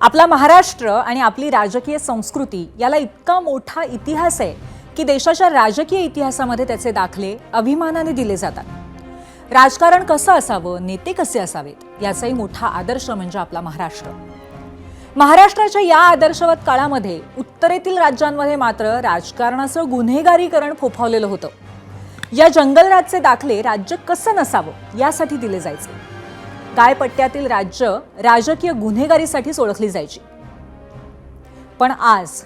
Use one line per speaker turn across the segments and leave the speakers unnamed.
आपला महाराष्ट्र आणि आपली राजकीय संस्कृती याला इतका मोठा इतिहास आहे की देशाच्या राजकीय इतिहासामध्ये त्याचे दाखले अभिमानाने दिले जातात। राजकारण कसं असावं, नेते कसे असावेत याचाही मोठा आदर्श म्हणजे आपला महाराष्ट्र। महाराष्ट्राच्या या आदर्शवत काळामध्ये उत्तरेतील राज्यांमध्ये मात्र राजकारणाचं गुन्हेगारीकरण फोफावलेलं होतं। या जंगलराजचे दाखले राज्य कसं नसावं यासाठी दिले जायचे। काय पट्ट्यातील राज्य राजकीय गुन्हेगारीसाठी ओळखली जायची। पण आज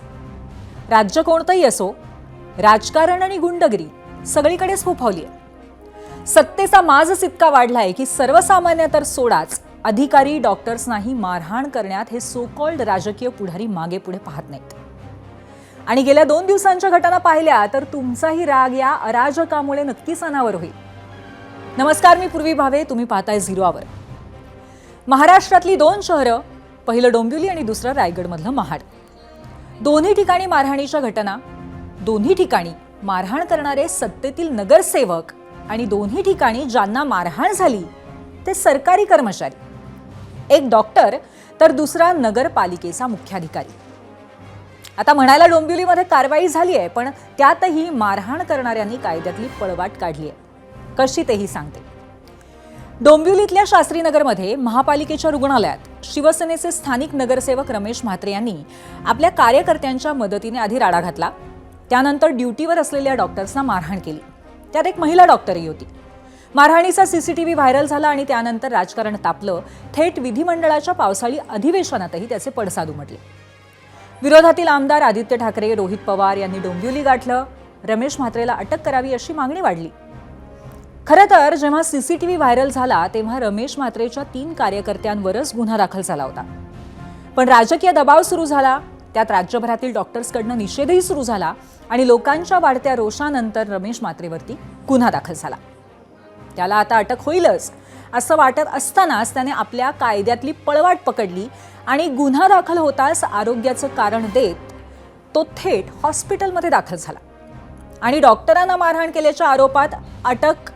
राज्य कोणतंही असो, राजकारण आणि गुंडगिरी सगळीकडेच फोफावली आहे। सत्तेचा माजच इतका वाढलाय की सर्वसामान्य तर सोडाच, अधिकारी डॉक्टर्सनाही मारहाण करण्यात हे सो कॉल्ड राजकीय पुढारी मागे पुढे पाहत नाहीत। आणि गेल्या 2 दिवसांच्या घटना पाहिल्या तर तुमचाही राग या अराजकामुळे नक्कीच अनावर होईल। नमस्कार, मी पूर्वी भावे, तुम्ही पाहताय झिरो आवर। महाराष्ट्रातली 2 शहरं, पहिलं डोंबिवली आणि दुसरं रायगडमधलं महाड। दोन्ही ठिकाणी मारहाणीच्या घटना, दोन्ही ठिकाणी मारहाण करणारे सत्तेतील नगरसेवक आणि दोन्ही ठिकाणी ज्यांना मारहाण झाली ते सरकारी कर्मचारी, एक डॉक्टर तर दुसरा नगरपालिकेचा मुख्याधिकारी। आता म्हणायला डोंबिवलीमध्ये कारवाई झाली आहे, पण त्यातही मारहाण करणाऱ्यांनी कायद्यातली पळवाट काढली आहे। कशी तेही सांगते। डोंबिवलीतल्या शास्त्रीनगरमध्ये महापालिकेच्या रुग्णालयात शिवसेनेचे स्थानिक नगरसेवक रमेश म्हात्रे यांनी आपल्या कार्यकर्त्यांच्या मदतीने आधी राडा घातला, त्यानंतर ड्युटीवर असलेल्या डॉक्टर्सना मारहाण केली। त्यात एक महिला डॉक्टरही होती। मारहाणीचा सीसीटीव्ही व्हायरल झाला आणि त्यानंतर राजकारण तापलं। थेट विधिमंडळाच्या पावसाळी अधिवेशनातही त्याचे पडसाद उमटले। विरोधातील आमदार आदित्य ठाकरे, रोहित पवार यांनी डोंबिवली गाठलं। रमेश म्हात्रेला अटक करावी अशी मागणी वाढली। खरं तर जेव्हा सीसीटीव्ही व्हायरल झाला तेव्हा रमेश म्हात्रेच्या 3 कार्यकर्त्यांवरच गुन्हा दाखल झाला होता। पण राजकीय दबाव सुरू झाला, त्यात राज्यभरातील डॉक्टर्सकडनं निषेधही सुरू झाला आणि लोकांच्या वाढत्या रोषानंतर रमेश म्हात्रेवरती गुन्हा दाखल झाला। त्याला आता अटक होईलच असं वाटत असतानाच त्याने आपल्या कायद्यातली पळवाट पकडली आणि गुन्हा दाखल होताच आरोग्याचं कारण देत तो थेट हॉस्पिटलमध्ये दाखल झाला आणि डॉक्टरांना मारहाण केल्याच्या आरोपात अटक।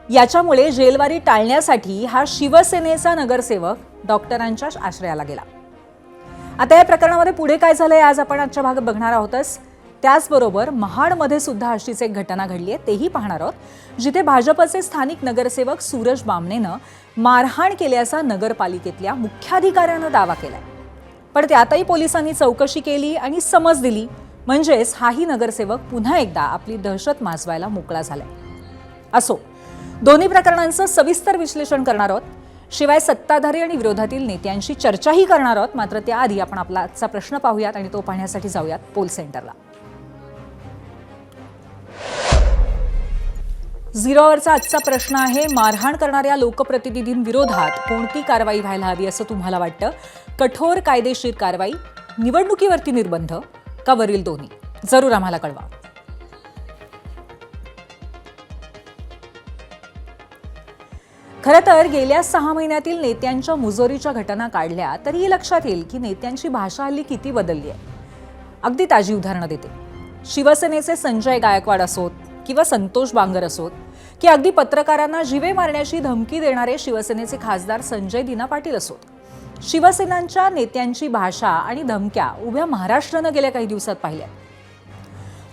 याच्यामुळे जेलवारी टाळण्यासाठी हा शिवसेनेचा नगरसेवक डॉक्टरांच्या आश्रयाला गेला। आता या प्रकरणामध्ये पुढे काय झालंय आज आपण आजच्या भागात बघणार आहोतच। त्याचबरोबर महाडमध्ये सुद्धा अशीच एक घटना घडली आहे, तेही पाहणार आहोत, जिथे भाजपचे स्थानिक नगरसेवक सूरज बामणेनं मारहाण केल्याचा नगरपालिकेतल्या मुख्याधिकाऱ्यानं दावा केलाय। पण त्यातही पोलिसांनी चौकशी केली आणि समज दिली, म्हणजेच हाही नगरसेवक पुन्हा एकदा आपली दहशत माजवायला मोकळा झालाय। असो, दोन्ही प्रकरणांचं सविस्तर विश्लेषण करणार आहोत, शिवाय सत्ताधारी आणि विरोधातील नेत्यांशी चर्चाही करणार आहोत। मात्र त्याआधी आपण आपला आजचा प्रश्न पाहूयात आणि तो पाहण्यासाठी जाऊयात पोल सेंटरला। झिरो आवरचा आजचा प्रश्न आहे, मारहाण करणाऱ्या लोकप्रतिनिधींविरोधात कोणती कारवाई व्हायला हवी असं तुम्हाला वाटतं? कठोर कायदेशीर कारवाई, निवडणुकीवरती निर्बंध का वरील दोन्ही? जरूर आम्हाला कळवा। खरं तर गेल्या 6 महिन्यातील नेत्यांच्या मुजोरीच्या घटना काढल्या तरी लक्षात येईल की नेत्यांची भाषा हल्ली किती बदलली आहे। अगदी ताजी उदाहरणं देते। शिवसेनेचे संजय गायकवाड असोत किंवा संतोष बांगर असोत, की अगदी पत्रकारांना जीवे मारण्याची धमकी देणारे शिवसेनेचे खासदार संजय दिना पाटील असोत, शिवसेनांच्या नेत्यांची भाषा आणि धमक्या उभ्या महाराष्ट्रानं गेल्या काही दिवसात पाहिल्या।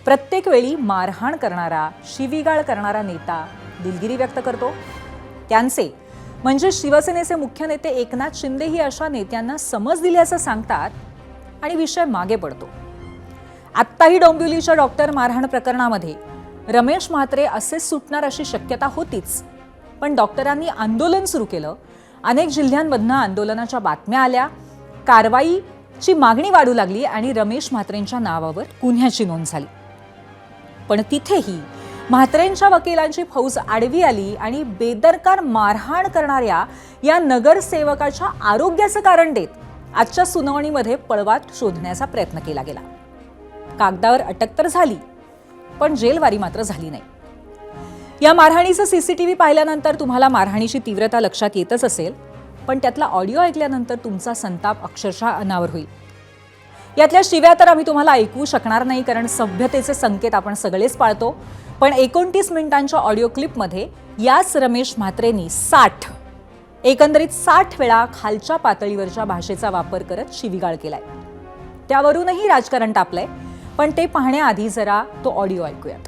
प्रत्येक वेळी मारहाण करणारा, शिवीगाळ करणारा नेता दिलगिरी व्यक्त करतो। त्यांचे म्हणजे शिवसेनेचे मुख्य नेते एकनाथ शिंदेही अशा नेत्यांना समज दिल्याचं सांगतात आणि विषय मागे पडतो। आत्ताही डोंबिवलीच्या डॉक्टर मारहाण प्रकरणामध्ये रमेश म्हात्रे असेच सुटणार अशी शक्यता होतीच, पण डॉक्टरांनी आंदोलन सुरू केलं। अनेक जिल्ह्यांमधनं आंदोलनाच्या बातम्या आल्या, कारवाईची मागणी वाढू लागली आणि रमेश म्हात्रेंच्या नावावर गुन्ह्याची नोंद झाली। पण तिथेही म्हात्रेंच्या वकिलांची फौज आडवी आली आणि बेदरकार मारहाण करणाऱ्या या नगरसेवकाच्या आरोग्याचं कारण देत आजच्या सुनावणीमध्ये पळवाट शोधण्याचा प्रयत्न केला गेला। कागदावर अटक तर झाली, पण जेलवारी मात्र झाली नाही। या मारहाणीचं सीसीटीव्ही पाहिल्यानंतर तुम्हाला मारहाणीची तीव्रता लक्षात येतच असेल, पण त्यातला ऑडिओ ऐकल्यानंतर तुमचा संताप अक्षरशः अनावर होईल। यातल्या शिव्या तर आम्ही तुम्हाला ऐकवू शकणार नाही, कारण सभ्यतेचे संकेत आपण सगळेच पाळतो। पण 29 मिनिटांच्या ऑडिओ क्लिपमध्ये याच रमेश म्हात्रेंनी 60 एकंदरीत 60 वेळा खालच्या पातळीवरच्या भाषेचा वापर करत शिवीगाळ केलाय. त्यावरूनही राजकारण तापलंय. पण ते पाहण्याआधी जरा तो ऑडिओ ऐकूयात.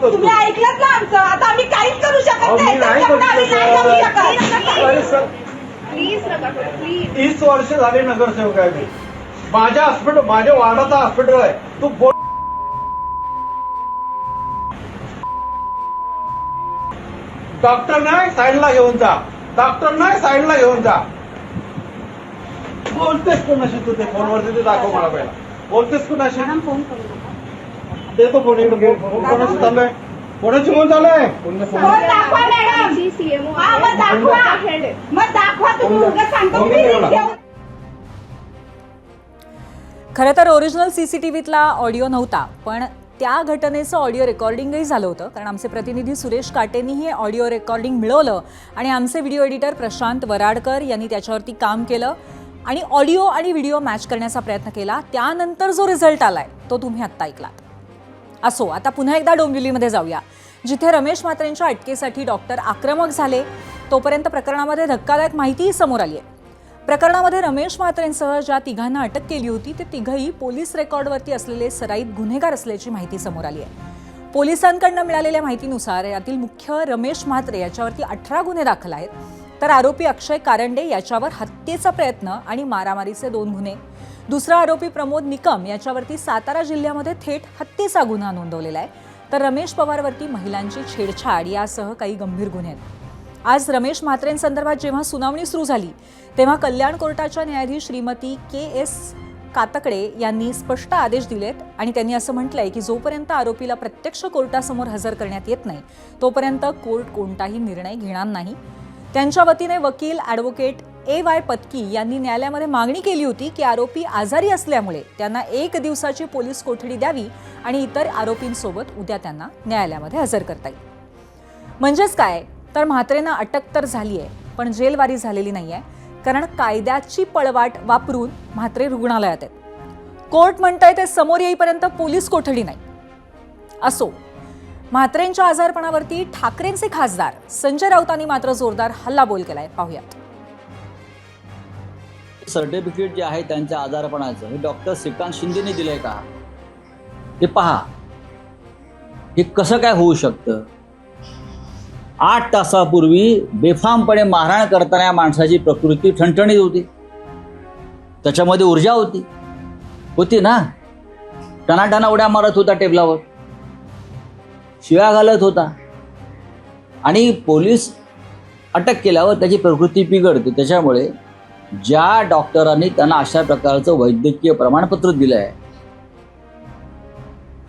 तुम्ही ऐकलत ना आमचं. आता आम्ही काहीच करू शकत नाही.
30 वर्ष झाले नगरसेवक आहे मी. माझ्या हॉस्पिटल, माझ्या वार्डाचा हॉस्पिटल आहे. तू डॉक्टर नाही साईडला घेऊन जा. डॉक्टर नाही साईडला घेऊन जा. बोलतेस कोणाशी तू? ते फोनवरती ते दाखव मला पहिला. बोलतेस कोणाशी? देतो फोन इकडे. फोन कोणाशी चालू आहे? कोणाची फोन चालू आहे?
खरं तर ओरिजिनल सीसीटीव्हीतला ऑडिओ नव्हता, पण त्या घटनेचं ऑडिओ रेकॉर्डिंगही झालं होतं. कारण आमचे प्रतिनिधी सुरेश काटेंनी हे ऑडिओ रेकॉर्डिंग मिळवलं आणि आमचे व्हिडिओ एडिटर प्रशांत वराडकर यांनी त्याच्यावरती काम केलं आणि ऑडिओ आणि व्हिडिओ मॅच करण्याचा प्रयत्न केला. त्यानंतर जो रिझल्ट आलाय तो तुम्ही आत्ता ऐकलात. असो, आता पुन्हा एकदा डोंबिवलीमध्ये जाऊया, जिथे रमेश म्हात्रेंच्या अटकेसाठी डॉक्टर आक्रमक झाले. तोपर्यंत प्रकरणामध्ये धक्कादायक माहितीही समोर आली आहे. प्रकरणामध्ये रमेश म्हात्रेंसह ज्या तिघांना अटक केली होती ते तिघही पोलीस रेकॉर्डवरती असलेले सराईत गुन्हेगार असल्याची माहिती समोर आली आहे. पोलिसांकडून मिळालेल्या माहितीनुसार यातील मुख्य रमेश म्हात्रे याच्यावरती 18 गुन्हे दाखल आहेत. तर आरोपी अक्षय कारंडे याच्यावर हत्येचा प्रयत्न आणि मारामारीचे 2 गुन्हे. दुसरा आरोपी प्रमोद निकम याच्यावरती सातारा जिल्ह्यामध्ये थेट हत्येचा गुन्हा नोंदवलेला आहे. तर रमेश पवारवरती महिलांची छेडछाड यासह काही गंभीर गुन्हे आहेत. आज रमेश म्हात्रेंसंदर्भात जेव्हा सुनावणी सुरू झाली तेव्हा कल्याण कोर्टाच्या न्यायाधीश श्रीमती KS कातकडे यांनी स्पष्ट आदेश दिलेत आणि त्यांनी असं म्हटलंय की जोपर्यंत आरोपीला प्रत्यक्ष कोर्टासमोर हजर करण्यात येत नाही तोपर्यंत कोर्ट कोणताही निर्णय घेणार नाही. त्यांच्या वतीने वकील ॲडव्होकेट AY पत्की यांनी न्यायालयामध्ये मागणी केली होती की आरोपी आजारी असल्यामुळे त्यांना 1 दिवसाची पोलीस कोठडी द्यावी आणि इतर आरोपींसोबत उद्या त्यांना न्यायालयामध्ये हजर करता येईल. म्हणजेच काय तर म्हात्रेंना अटक तर झाली आहे पण जेलवारी झालेली नाही आहे. कारण कायद्याची पळवाट वापरून म्हात्रे रुग्णालयात आहेत. कोर्ट म्हणतंय ते समोर येईपर्यंत पोलीस कोठडी नाही. असो, म्हात्रेंच्या आजारपणावरती ठाकरेंचे खासदार संजय राऊतांनी मात्र जोरदार हल्लाबोल केलाय. पाहूयात.
सर्टिफिकेट जे आहे त्यांच्या आजारपणाचं हे डॉक्टर श्रीकांत शिंदेने दिलंय का? ते पहा. हे कसं काय होऊ शकतं? 8 तासापूर्वी बेफामपणे मारहाण करताना या माणसाची प्रकृती ठणठणीत होती. त्याच्यामध्ये ऊर्जा होती ना. टनाटना उड्या मारत होता टेबलावर, शिव्या घालत होता आणि पोलीस अटक केल्यावर त्याची प्रकृती बिघडते. त्याच्यामुळे ज्या डॉक्टरांनी त्यांना अशा प्रकारचं वैद्यकीय प्रमाणपत्र दिलं आहे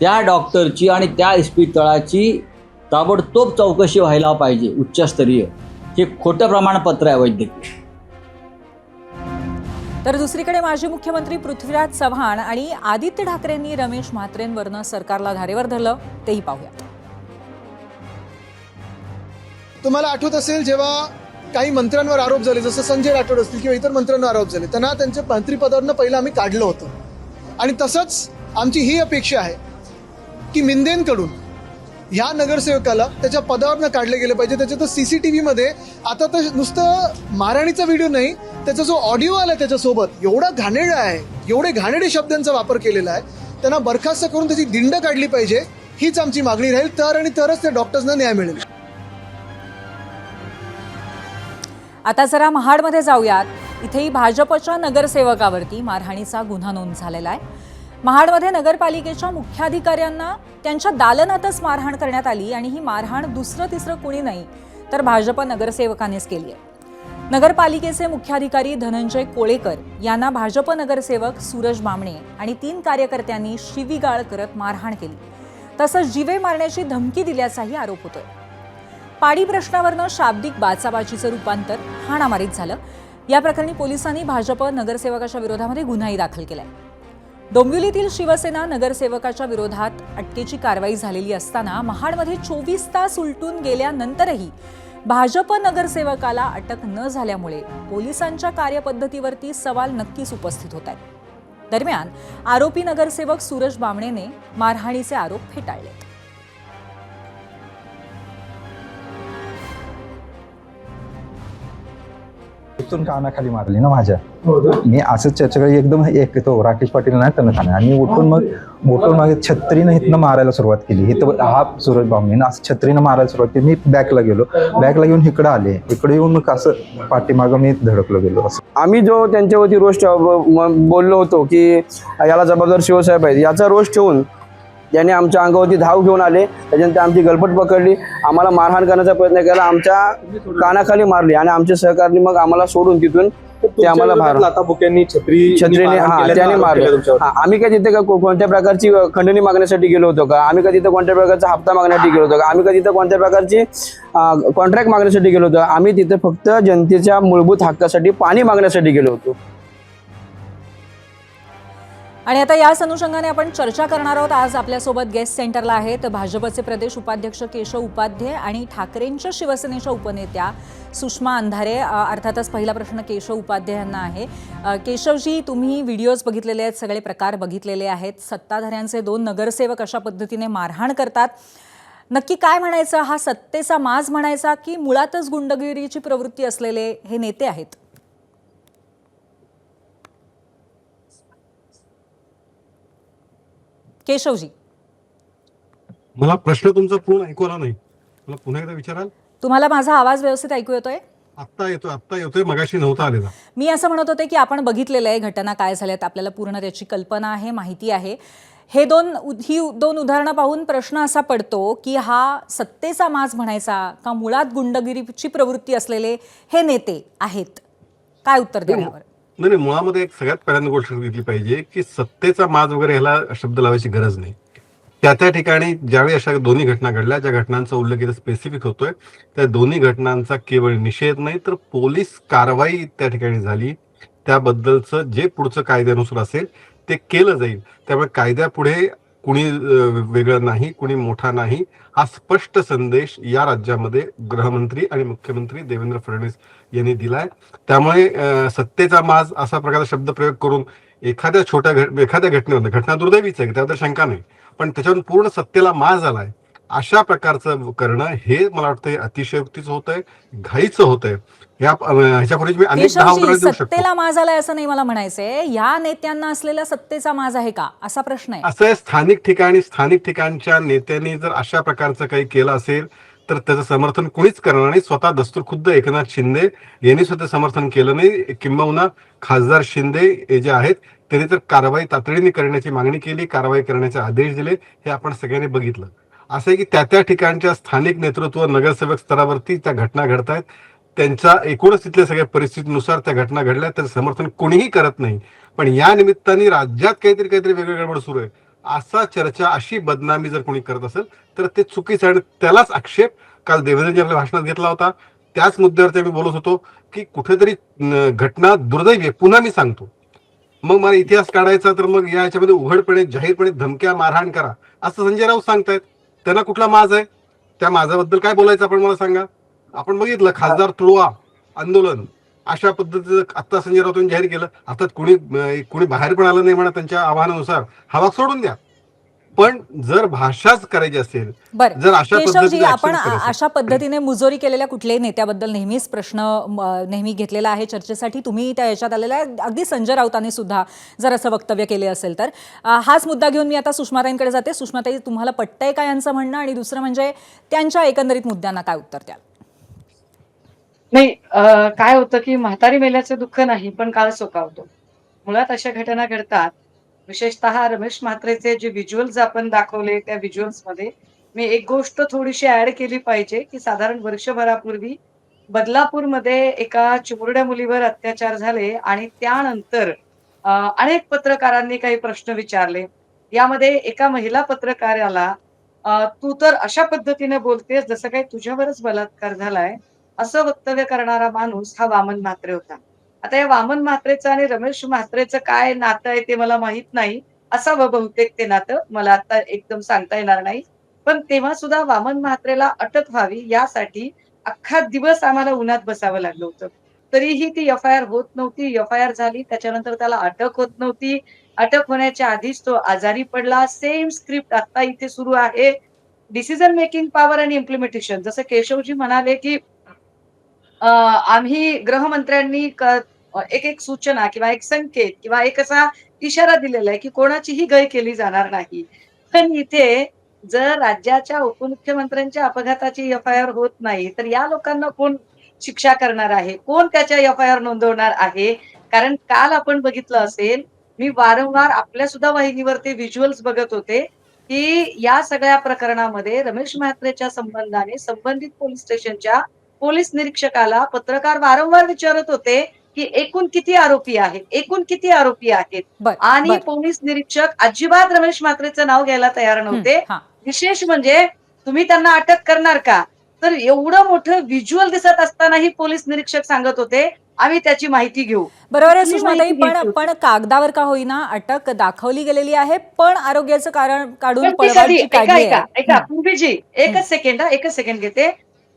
त्या डॉक्टरची आणि त्या इस्पितळाची ताबडतोब चौकशी व्हायला पाहिजे, उच्चस्तरीय. हे खोटं प्रमाणपत्र आहे वैद्यकीय.
तर दुसरीकडे माजी मुख्यमंत्री पृथ्वीराज चव्हाण आणि आदित्य ठाकरेंनी रमेश म्हात्रेंवरनं सरकारला धारेवर धरलं. तेही पाहूयात.
तुम्हाला आठवत असेल जेव्हा काही मंत्र्यांवर आरोप झाले, जसं संजय राठोड असतील किंवा इतर मंत्र्यांवर आरोप झाले, त्यांना त्यांच्या मंत्रिपदावरनं पहिलं आम्ही काढलं होतं. आणि तसंच आमची ही अपेक्षा आहे की मिंदेंकडून ह्या नगरसेवकाला त्याच्या पदावरनं काढले गेले पाहिजे. त्याच्या CCTVमध्ये आता तर नुसतं मारहाणीचा व्हिडिओ नाही, त्याचा जो ऑडिओ आला त्याच्यासोबत एवढा घाणेरडा आहे, एवढे घाणेरडे शब्दांचा वापर केलेला आहे. त्यांना बरखास्त करून त्याची दिंड काढली पाहिजे. हीच आमची मागणी राहील. तर आणि तरच त्या डॉक्टर्सना न्याय मिळेल.
आता जरा महाडमध्ये जाऊयात. इथेही भाजपच्या नगरसेवकावरती मारहाणीचा गुन्हा नोंद झालेला आहे. महाडमध्ये नगरपालिकेच्या मुख्याधिकाऱ्यांना त्यांच्या दालनातच मारहाण करण्यात आली आणि ही मारहाण दुसरं तिसरं कुणी नाही तर भाजप नगरसेवकानेच केली आहे. नगरपालिकेचे मुख्याधिकारी धनंजय कोळेकर यांना भाजप नगरसेवक सूरज बामणे आणि 3 कार्यकर्त्यांनी शिवीगाळ करत मारहाण केली. तसंच जीवे मारण्याची धमकी दिल्याचाही आरोप होतोय. पाडी प्रश्नावरनं शाब्दिक बाचाबाचीचं रूपांतर हाणामारीत झालं. या प्रकरणी पोलिसांनी भाजप नगरसेवकाच्या विरोधामध्ये गुन्हाही दाखल केलाय. डोंबिवलीतील शिवसेना नगरसेवकाच्या विरोधात अटकेची कारवाई झालेली असताना महाडमध्ये 24 तास उलटून गेल्यानंतरही भाजप नगरसेवकाला अटक न झाल्यामुळे पोलिसांच्या कार्यपद्धतीवरती सवाल नक्कीच उपस्थित होत आहेत. दरम्यान आरोपी नगरसेवक सूरज बामणेने मारहाणीचे आरोप फेटाळले.
इथून कानाखाली मारली ना माझ्या. मी असंच चर्चा एकदम एक तो राकेश पाटील नाही त्यांना खाणे आणि उठून मागे छत्रीनं इथनं मारायला सुरुवात केली. इथं हा सूरज बामणेनं असं छत्रीनं मारायला सुरुवात केली. मी बॅकला गेलो, बॅकला घेऊन इकडे आले. इकडे येऊन मग असं पाठीमागं मी धडकलो गेलो. असं
आम्ही जो त्यांच्यावरती रोष बोललो होतो की याला जबाबदार शिवसाहेब आहेत, याचा रोष ठेवून त्यांनी आमच्या अंगावरती धाव घेऊन आले. त्याच्यानंतर आमची गलपट पकडली, आम्हाला मारहाण करण्याचा प्रयत्न केला, आमच्या कानाखाली मारली आणि आमचे सहकारी मग आम्हाला सोडून तिथून ते आम्हाला छत्रीने त्याने मारले. आम्ही काय तिथे कोणत्या प्रकारची खंडणी मागण्यासाठी गेलो होतो का? आम्ही का तिथे कोणत्या प्रकारचा हप्ता मागण्यासाठी गेलो होतो का? आम्ही का तिथे कोणत्या प्रकारची कॉन्ट्रॅक्ट मागण्यासाठी गेलो होतो? आम्ही तिथे फक्त जनतेच्या मूलभूत हक्कासाठी पाणी मागण्यासाठी गेलो होतो.
आणि आता याच अनुषंगाने आपण चर्चा करणार आहोत. आज आपल्यासोबत गेस्ट सेंटरला आहेत भाजपचे प्रदेश उपाध्यक्ष केशव उपाध्ये आणि ठाकरेंच्या शिवसेनेच्या उपनेत्या सुषमा अंधारे. अर्थातच पहिला प्रश्न केशव उपाध्ये यांना आहे. केशवजी, तुम्ही व्हिडिओज बघितलेले आहेत, सगळे प्रकार बघितलेले आहेत. सत्ताधाऱ्यांचे 2 नगरसेवक अशा पद्धतीने मारहाण करतात. नक्की काय म्हणायचं? हा सत्तेचा माज म्हणायचा की मुळातच गुंडगिरीची प्रवृत्ती असलेले हे नेते आहेत? केशवजी,
मला प्रश्न तुमचा पूर्ण ऐकू आला नाही. मला पुन्हा एकदा विचाराल?
तुम्हाला माझा आवाज व्यवस्थित ऐकू येतोय?
आत्ता येतोय, मगाशी नव्हता आलेला.
मी असं म्हणत होते की आपण बघितलेलं आहे घटना काय झाल्यात, आपल्याला पूर्ण त्याची कल्पना आहे, माहिती आहे. ही दोन उदाहरणं पाहून प्रश्न असा पडतो की हा सत्तेचा माज म्हणायचा का मुळात गुंडगिरीची प्रवृत्ती असलेले हे नेते आहेत? काय उत्तर देण्यावर?
नाही, मुळामध्ये एक सगळ्यात पहिल्यांदा गोष्ट घेतली पाहिजे की सत्तेचा माज वगैरे ह्याला शब्द लावायची गरज नाही. त्या ठिकाणी ज्यावेळी अशा दोन्ही घटना घडल्या, ज्या घटनांचा उल्लेख इथं स्पेसिफिक होतोय, त्या दोन्ही घटनांचा केवळ निषेध नाही तर पोलीस कारवाई त्या ठिकाणी झाली. त्याबद्दलचं जे पुढचं कायद्यानुसार असेल ते केलं जाईल. त्यामुळे कायद्यापुढे कुणी वेगळं नाही, कुणी मोठा नाही, हा स्पष्ट संदेश या राज्यामध्ये गृहमंत्री आणि मुख्यमंत्री देवेंद्र फडणवीस यांनी दिलाय. त्यामुळे सत्तेचा माज असा प्रकारचा शब्दप्रयोग करून एखाद्या घटनेवर, घटना दुर्दैवीच आहे त्याबद्दल शंका नाही, पण त्याच्यावरून पूर्ण सत्तेला माज आलाय अशा प्रकारचं करणं हे मला वाटतं अतिशयोक्तीचं होतंय, घाईचं होतंय. ह्याच्यापूर्वी मी अनेक उदाहरणं देऊ शकतो.
सत्तेला माज आलाय असं नाही मला म्हणायचंय, या नेत्यांना असलेला सत्तेचा माज आहे का असा प्रश्न आहे.
असं आहे, स्थानिक ठिकाणच्या नेत्यांनी जर अशा प्रकारचं काही केलं असेल तर त्याचं समर्थन कुणीच करणार नाही. स्वतः दस्तूरखुद्द एकनाथ शिंदे यांनी स्वतः समर्थन केलं नाही. किंबहुना खासदार शिंदे जे आहेत त्यांनी तर कारवाई तातडीने करण्याची मागणी केली, कारवाई करण्याचे आदेश दिले. हे आपण सगळ्यांनी बघितलं. असं आहे की त्या ठिकाणच्या स्थानिक नेतृत्व, नगरसेवक स्तरावरती त्या घटना घडतायत. त्यांच्या एकूणच तिथल्या सगळ्या परिस्थितीनुसार त्या घटना घडल्या, त्याचं समर्थन कोणीही करत नाही. पण या निमित्ताने राज्यात काहीतरी वेगळं गडबड सुरू आहे असा चर्चा, अशी बदनामी जर कोणी करत असेल तर ते चुकीचं आहे. त्यालाच आक्षेप काल देवेंद्रजी आपल्या भाषणात घेतला होता. त्याच मुद्द्यावरती आम्ही बोलत होतो की कुठेतरी घटना दुर्दैवी आहे. पुन्हा मी सांगतो, मग मला इतिहास काढायचा तर मग याच्यामध्ये उघडपणे जाहीरपणे धमक्या, मारहाण करा असं संजय राऊत सांगतायत. त्यांना कुठला माज आहे? त्या माझ्याबद्दल काय बोलायचं आपण मला सांगा. आपण बघितलं खासदार तुळवा आंदोलन अशा पद्धतीचं आता संजय राऊतांनी जाहीर केलं. आता कुणी बाहेर पण आलं नाही म्हणा, त्यांच्या आव्हानानुसार हवा सोडून द्या. पण जर भाषाच करायची असेल, जर अशा पद्धतीने
आपण अशा पद्धतीने मुजोरी केलेल्या कुठल्याही नेत्याबद्दल नेहमीच प्रश्न नेहमी घेतलेला आहे चर्चेसाठी. तुम्ही त्या याच्यात आलेला आहे, अगदी संजय राऊतांनी सुद्धा जर असं वक्तव्य केले असेल तर. हाच मुद्दा घेऊन मी आता सुषमाताईंकडे जाते. सुषमाताई, तुम्हाला पटतंय का यांचं म्हणणं? आणि दुसरं म्हणजे त्यांच्या एकंदरीत मुद्द्यांना काय उत्तर द्याल?
नाही काय होतं की म्हातारी मेल्याचं दुःख नाही पण काळ सोकावतो. मुळात अशा घटना घडतात. विशेषतः रमेश म्हात्रेचे जे व्हिज्युअल्स आपण दाखवले त्या व्हिज्युअल्समध्ये मी एक गोष्ट थोडीशी ऍड केली पाहिजे, की साधारण वर्षभरापूर्वी बदलापूरमध्ये एका चिमुरड्या मुलीवर अत्याचार झाले आणि त्यानंतर अनेक पत्रकारांनी काही प्रश्न विचारले. यामध्ये एका महिला पत्रकाराला "तू तर अशा पद्धतीने बोलतेस जसं काही तुझ्यावरच बलात्कार झालाय." असं वक्तव्य करणारा माणूस हा वामन म्हात्रे होता. आता या वामन म्हात्रेचं आणि रमेश म्हात्रेचं काय नातं आहे ते मला माहित नाही. असावं बहुतेक ते नातं. मला आता एकदम सांगता येणार नाही. पण तेव्हा सुद्धा वामन म्हात्रेला अटक व्हावी यासाठी अख्खा दिवस आम्हाला उन्हात बसावं लागलं होतं. तरीही ती एफ-आय-आर होत नव्हती. एफ-आय-आर झाली त्याच्यानंतर त्याला अटक होत नव्हती. अटक होण्याच्या आधीच तो आजारी पडला. सेम स्क्रिप्ट आता इथे सुरू आहे. डिसिजन मेकिंग पॉवर आणि इम्प्लिमेंटेशन जसं केशवजी म्हणाले, की आम्ही गृहमंत्र्यांनी एक सूचना किंवा एक संकेत किंवा एक असा इशारा दिलेला आहे, की कोणाचीही गय केली जाणार नाही. पण इथे जर राज्याच्या उपमुख्यमंत्र्यांच्या अपघाताची एफ-आय-आर होत नाही, तर या लोकांना कोण शिक्षा करणार आहे? कोण त्याच्या एफ-आय-आर नोंदवणार आहे? कारण काल आपण बघितलं असेल, मी वारंवार आपल्या सुद्धा वाहिनीवर ते व्हिज्युअल्स बघत होते, की या सगळ्या प्रकरणामध्ये रमेश म्हात्रेच्या संबंधाने संबंधित पोलिस स्टेशनच्या पोलीस निरीक्षकाला पत्रकार वारंवार विचारत होते, की एकूण किती आरोपी आहेत? एकूण किती आरोपी आहेत?
बर
आणि
बर
पोलीस निरीक्षक अजिबात रमेश म्हात्रेचं नाव घ्यायला तयार नव्हते.
हा
विशेष म्हणजे तुम्ही त्यांना अटक करणार का? तर एवढं मोठं व्हिज्युअल दिसत असतानाही पोलीस निरीक्षक सांगत होते, आम्ही त्याची माहिती घेऊ.
बरोबर आहे
कुठली
सुषमाताई,
माहिती
पण
घ्यायची होती?
पण कागदावर का होईना अटक दाखवली गेलेली आहे, पण आरोग्याचं कारण काढून
पण ती
पळवाट
कधी
जी
ऐका
काढली
ऐका
आहे.
ऐका पूर्वीजी एकच सेकंड घेते.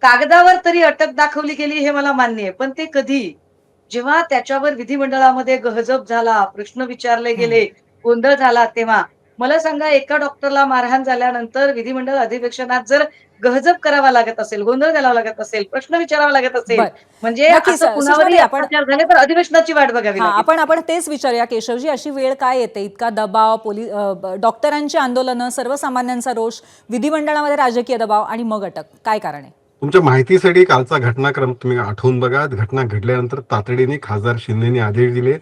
कागदावर तरी अटक दाखवली गेली हे मला मान्य आहे. पण ते कधी? जेव्हा त्याच्यावर विधिमंडळामध्ये गहजब झाला, प्रश्न विचारले गेले, गोंधळ झाला तेव्हा. मला सांगा एका डॉक्टरला मारहाण झाल्यानंतर विधिमंडळ अधिवेशनात जर गहजब करावा लागत असेल, गोंधळ घालावा लागत असेल, प्रश्न विचारावा लागत असेल,
बर
म्हणजे
नक्कीच
असं कुणावरही
सुषमाताई, आपण
अत्याचार झाले तर अधिवेशनाची वाट बघावी लागेल.
आपण आपण तेच विचारूया केशवजी, अशी वेळ काय येते? इतका दबाव, डॉक्टरांची आंदोलनं, सर्वसामान्यांचा रोष, विधिमंडळामध्ये राजकीय दबाव आणि मग अटक, काय कारण आहे?
तुमच्या माहितीसाठी कालचा घटनाक्रम तुम्ही आठवून बघा. घटना घडल्यानंतर तातडीने खासदार शिंदेनी आदेश दिले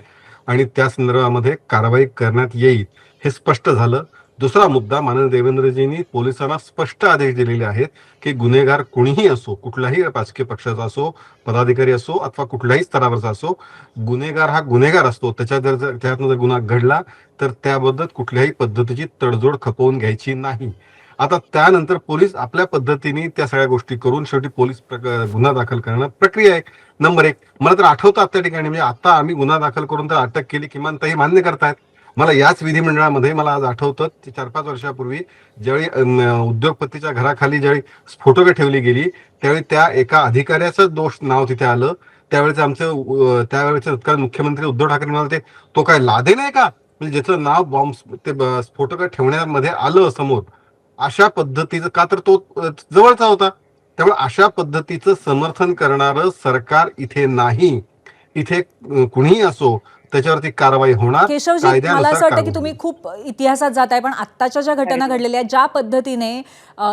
आणि त्या संदर्भामध्ये कारवाई करण्यात येईल हे स्पष्ट झालं. दुसरा मुद्दा, माननीय देवेंद्रजींनी पोलिसांना स्पष्ट आदेश दिलेले आहेत की गुन्हेगार कोणीही असो, कुठल्याही राजकीय पक्षाचा असो, पदाधिकारी असो अथवा कुठल्याही स्तरावरचा असो, गुन्हेगार हा गुन्हेगार असतो. त्यातनं जर गुन्हा घडला तर त्याबद्दल कुठल्याही पद्धतीची तडजोड खपवून घ्यायची नाही. आता त्यानंतर पोलीस आपल्या पद्धतीने त्या सगळ्या गोष्टी करून शेवटी पोलीस गुन्हा दाखल करणं प्रक्रिया आहे. नंबर एक, मला तर आठवतं त्या ठिकाणी, म्हणजे आता आम्ही गुन्हा दाखल करून तर अटक केली, किमान ते मान्य करतायत. मला याच विधिमंडळामध्ये मला आज आठवतं 4-5 वर्षापूर्वी ज्यावेळी उद्योगपतीच्या घराखाली ज्यावेळी स्फोटकं ठेवली गेली त्यावेळी त्या एका अधिकाऱ्याचं नाव तिथे आलं. त्यावेळेस त्यावेळेचे तत्कालीन मुख्यमंत्री उद्धव ठाकरे म्हणाले, तो काय लादेन आहे का, म्हणजे ज्याचं नाव स्फोटकं ठेवण्यामध्ये आलं समोर. अशा पद्धतीचं, का तर तो जवळचा होता, त्यामुळे अशा पद्धतीचं समर्थन करणारं सरकार इथे नाही. इथे कुणीही असो त्याच्यावरती कारवाई होणार.
केशवजी, मला असं वाटतं की तुम्ही खूप इतिहासात जाताय, पण आत्ताच्या ज्या घटना घडलेल्या आहेत, ज्या पद्धतीने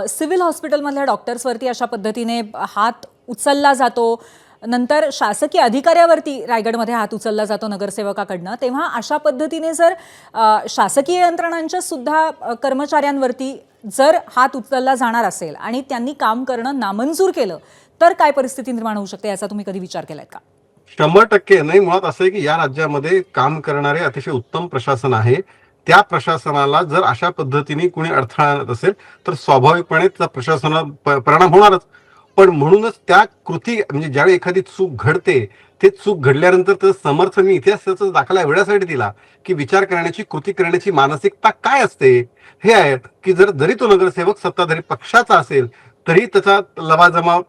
सिव्हिल हॉस्पिटलमधल्या डॉक्टर्सवरती अशा पद्धतीने हात उचलला जातो, नंतर शासकीय अधिकाऱ्यावरती रायगडमध्ये हात उचलला जातो नगरसेवकाकडनं, तेव्हा अशा पद्धतीने जर शासकीय यंत्रणांच्या सुद्धा कर्मचाऱ्यांवरती जर हात उचलला जाणार असेल आणि त्यांनी काम करणं नामंजूर केलं तर काय परिस्थिती निर्माण होऊ शकते, याचा तुम्ही कधी विचार केलाय का?
100% नाही. मुळात असं आहे की या राज्यामध्ये काम करणारे अतिशय उत्तम प्रशासन आहे. त्या प्रशासनाला जर अशा पद्धतीने कुणी अडथळा आणत असेल तर स्वाभाविकपणे त्या प्रशासनाला परिणाम होणारच. पण म्हणूनच त्या कृती, म्हणजे ज्यावेळी एखादी चूक घडते, ते चूक घडल्यानंतर त्याचं समर्थन मी इतिहासाचा दाखला एवढ्यासाठी दिला की विचार करण्याची, कृती करण्याची मानसिकता काय असते हे आहे की जरी तो नगरसेवक सत्ताधारी पक्षाचा असेल तरी त्याचा लवाजमाव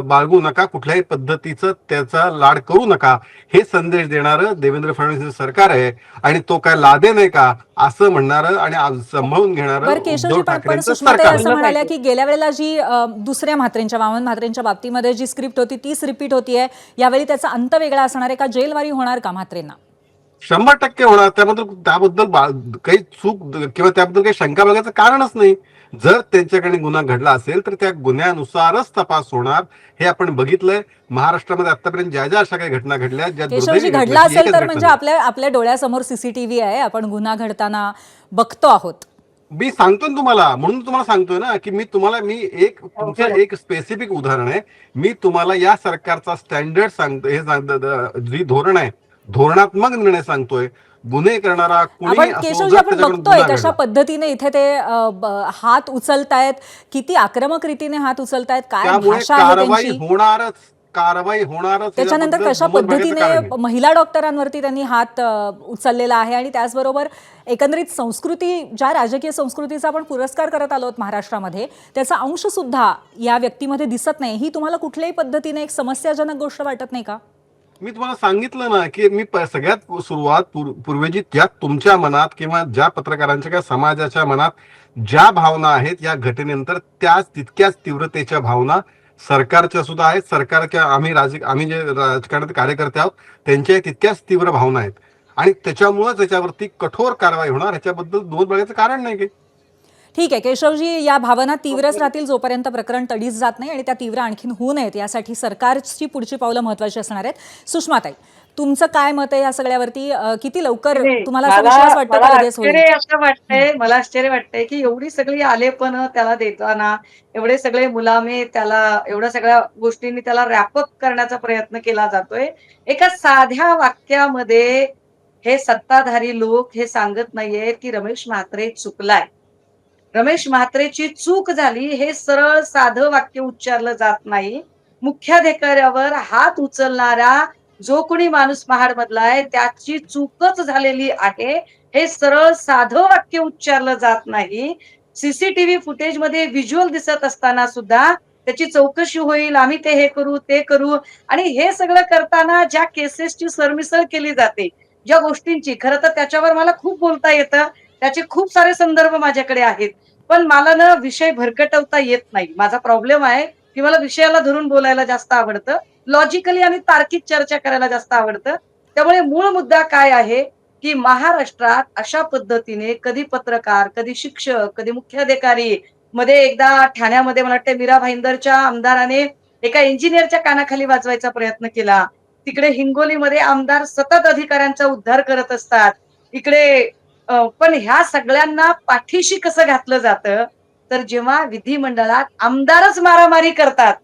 बाळगू नका, कुठल्याही पद्धतीचं त्याचा लाड करू नका, हे संदेश देणारं देवेंद्र फडणवीस सरकार आहे. आणि तो काय लादे नाही का असं म्हणणारं आणि सांभाळून घेणारं उद्धव ठाकरेंचं सरकार.
असं म्हणाल्या की गेल्या वेळेला जी दुसऱ्या म्हात्रेंच्या, वामन म्हात्रेंच्या बाबतीमध्ये जी स्क्रिप्ट होती तीच रिपीट होतीये, यावेळी त्याचा अंत वेगळा असणार आहे का? जेलवारी होणार का म्हात्रेंना?
100% होणार. त्याबद्दल काही चूक किंवा त्याबद्दल काही शंका बघायचं कारणच नाही. जर त्यांच्याकडे गुन्हा घडला असेल तर त्या गुन्ह्यानुसारच तपास होणार. हे आपण बघितलंय महाराष्ट्रामध्ये आतापर्यंत ज्या ज्या अशा काही घटना घडल्या, ज्या
केशवजी
दुर्दैवी
घडला
घटना, ही
असेल
एकच
तर
घटना
म्हणजे
नाही.
आपल्या डोळ्यासमोर सीसीटीव्ही आहे, आपण गुन्हा घडताना बघतो आहोत.
मी सांगतो ना तुम्हाला, म्हणून तुम्हाला सांगतोय ना की मी तुमचं एक स्पेसिफिक उदाहरण आहे. मी तुम्हाला या सरकारचा स्टँडर्ड सांगतो, जी धोरण आहे, धोरणात्मक निर्णय सांगतोय. गुन्हे करणारा कुणी
आपण
असो,
केशवजी
जर
आपण
त्याच्याकडून
बघतोय
गुन्हा
कशा
घडला,
पद्धतीने इथे ते हात उचलतायत, किती आक्रमक रीतीने हात उचलतायत, काय
त्यामुळे
भाषा आहे
कारवाई
त्यांची.
होणारच.
त्याच्यानंतर
याबद्दल
कशा
दुमत बघायचं कारण
पद्धतीने
नाही.
महिला डॉक्टरांवरती त्यांनी हात उचललेला आहे आणि त्याचबरोबर एकंदरीत संस्कृती, ज्या राजकीय संस्कृतीचा आपण पुरस्कार करत आलो आहोत महाराष्ट्रामध्ये, त्याचा अंश सुद्धा या व्यक्तीमध्ये दिसत नाही. ही तुम्हाला कुठल्याही पद्धतीने एक समस्याजनक गोष्ट वाटत नाही का?
मी तुम्हाला सांगितलं ना की मी सगळ्यात सुरुवात पूर्वेजी ज्या तुमच्या मनात किंवा ज्या पत्रकारांच्या किंवा समाजाच्या मनात ज्या भावना आहेत या घटनेनंतर, तितक्याच तीव्रतेच्या भावना सरकारच्या सुद्धा आहेत. आम्ही जे राजकारणात कार्यकर्ते आहोत त्यांच्या तितक्याच तीव्र भावना आहेत आणि त्याच्यामुळेच त्याच्यावरती कठोर कारवाई होणार. ह्याच्याबद्दल दोन बघायचं कारण नाही की.
ठीक आहे केशवजी, या भावना तीव्रच राहतील जोपर्यंत प्रकरण तडीस जात नाही आणि त्या तीव्र आणखीन होऊ नयेत यासाठी सरकारची पुढची पावलं महत्त्वाची असणार आहेत. सुषमाताई, तुमचं काय मत आहे या सगळ्यावरती? किती लवकर तुम्हाला असा विश्वास वाटतो का लगेच होईल?
मला आश्चर्य वाटतंय की एवढी सगळी आलेपण त्याला देताना, एवढे सगळे मुलामे त्याला, एवढ्या सगळ्या गोष्टींनी त्याला रॅपअप करण्याचा प्रयत्न केला जातोय. एका साध्या वाक्यामध्ये हे सत्ताधारी लोक हे सांगत नाहीयेत की रमेश म्हात्रे चुकलाय, रमेश म्हात्रेची चूक झाली, हे सरळ साधं वाक्य उच्चारलं जात नाही. मुख्याधिकाऱ्यावर हात उचलणारा जो कोणी माणूस महाडमधला आहे त्याची चूकच झालेली आहे, हे सरळ साधं वाक्य उच्चारलं जात नाही. सीसीटीव्ही फुटेज मध्ये व्हिज्युअल दिसत असताना सुद्धा त्याची चौकशी होईल, आम्ही हे करू ते करू, आणि हे सगळं करताना ज्या केसेसची सरमिसळ केली जाते, ज्या गोष्टींची, खरं तर त्याच्यावर मला खूप बोलता येतं, त्याचे खूप सारे संदर्भ माझ्याकडे आहेत, पण मला ना विषय भरकटवता येत नाही. माझा प्रॉब्लेम आहे की मला विषयाला धरून बोलायला जास्त आवडतं, लॉजिकली आणि तार्किक चर्चा करायला जास्त आवडतं. त्यामुळे मूळ मुद्दा काय आहे की महाराष्ट्रात अशा पद्धतीने कधी पत्रकार, कधी शिक्षक, कधी मुख्याधिकारी, मध्ये एकदा ठाण्यामध्ये मला वाटतं मीरा भाईंदरच्या आमदाराने एका इंजिनियरच्या कानाखाली वाजवायचा प्रयत्न केला. तिकडे हिंगोलीमध्ये आमदार सतत अधिकाऱ्यांचा उद्धार करत असतात. इकडे पण ह्या सगळ्यांना पाठीशी कसं घातलं जातं, तर जेव्हा विधिमंडळात आमदारच मारामारी करतात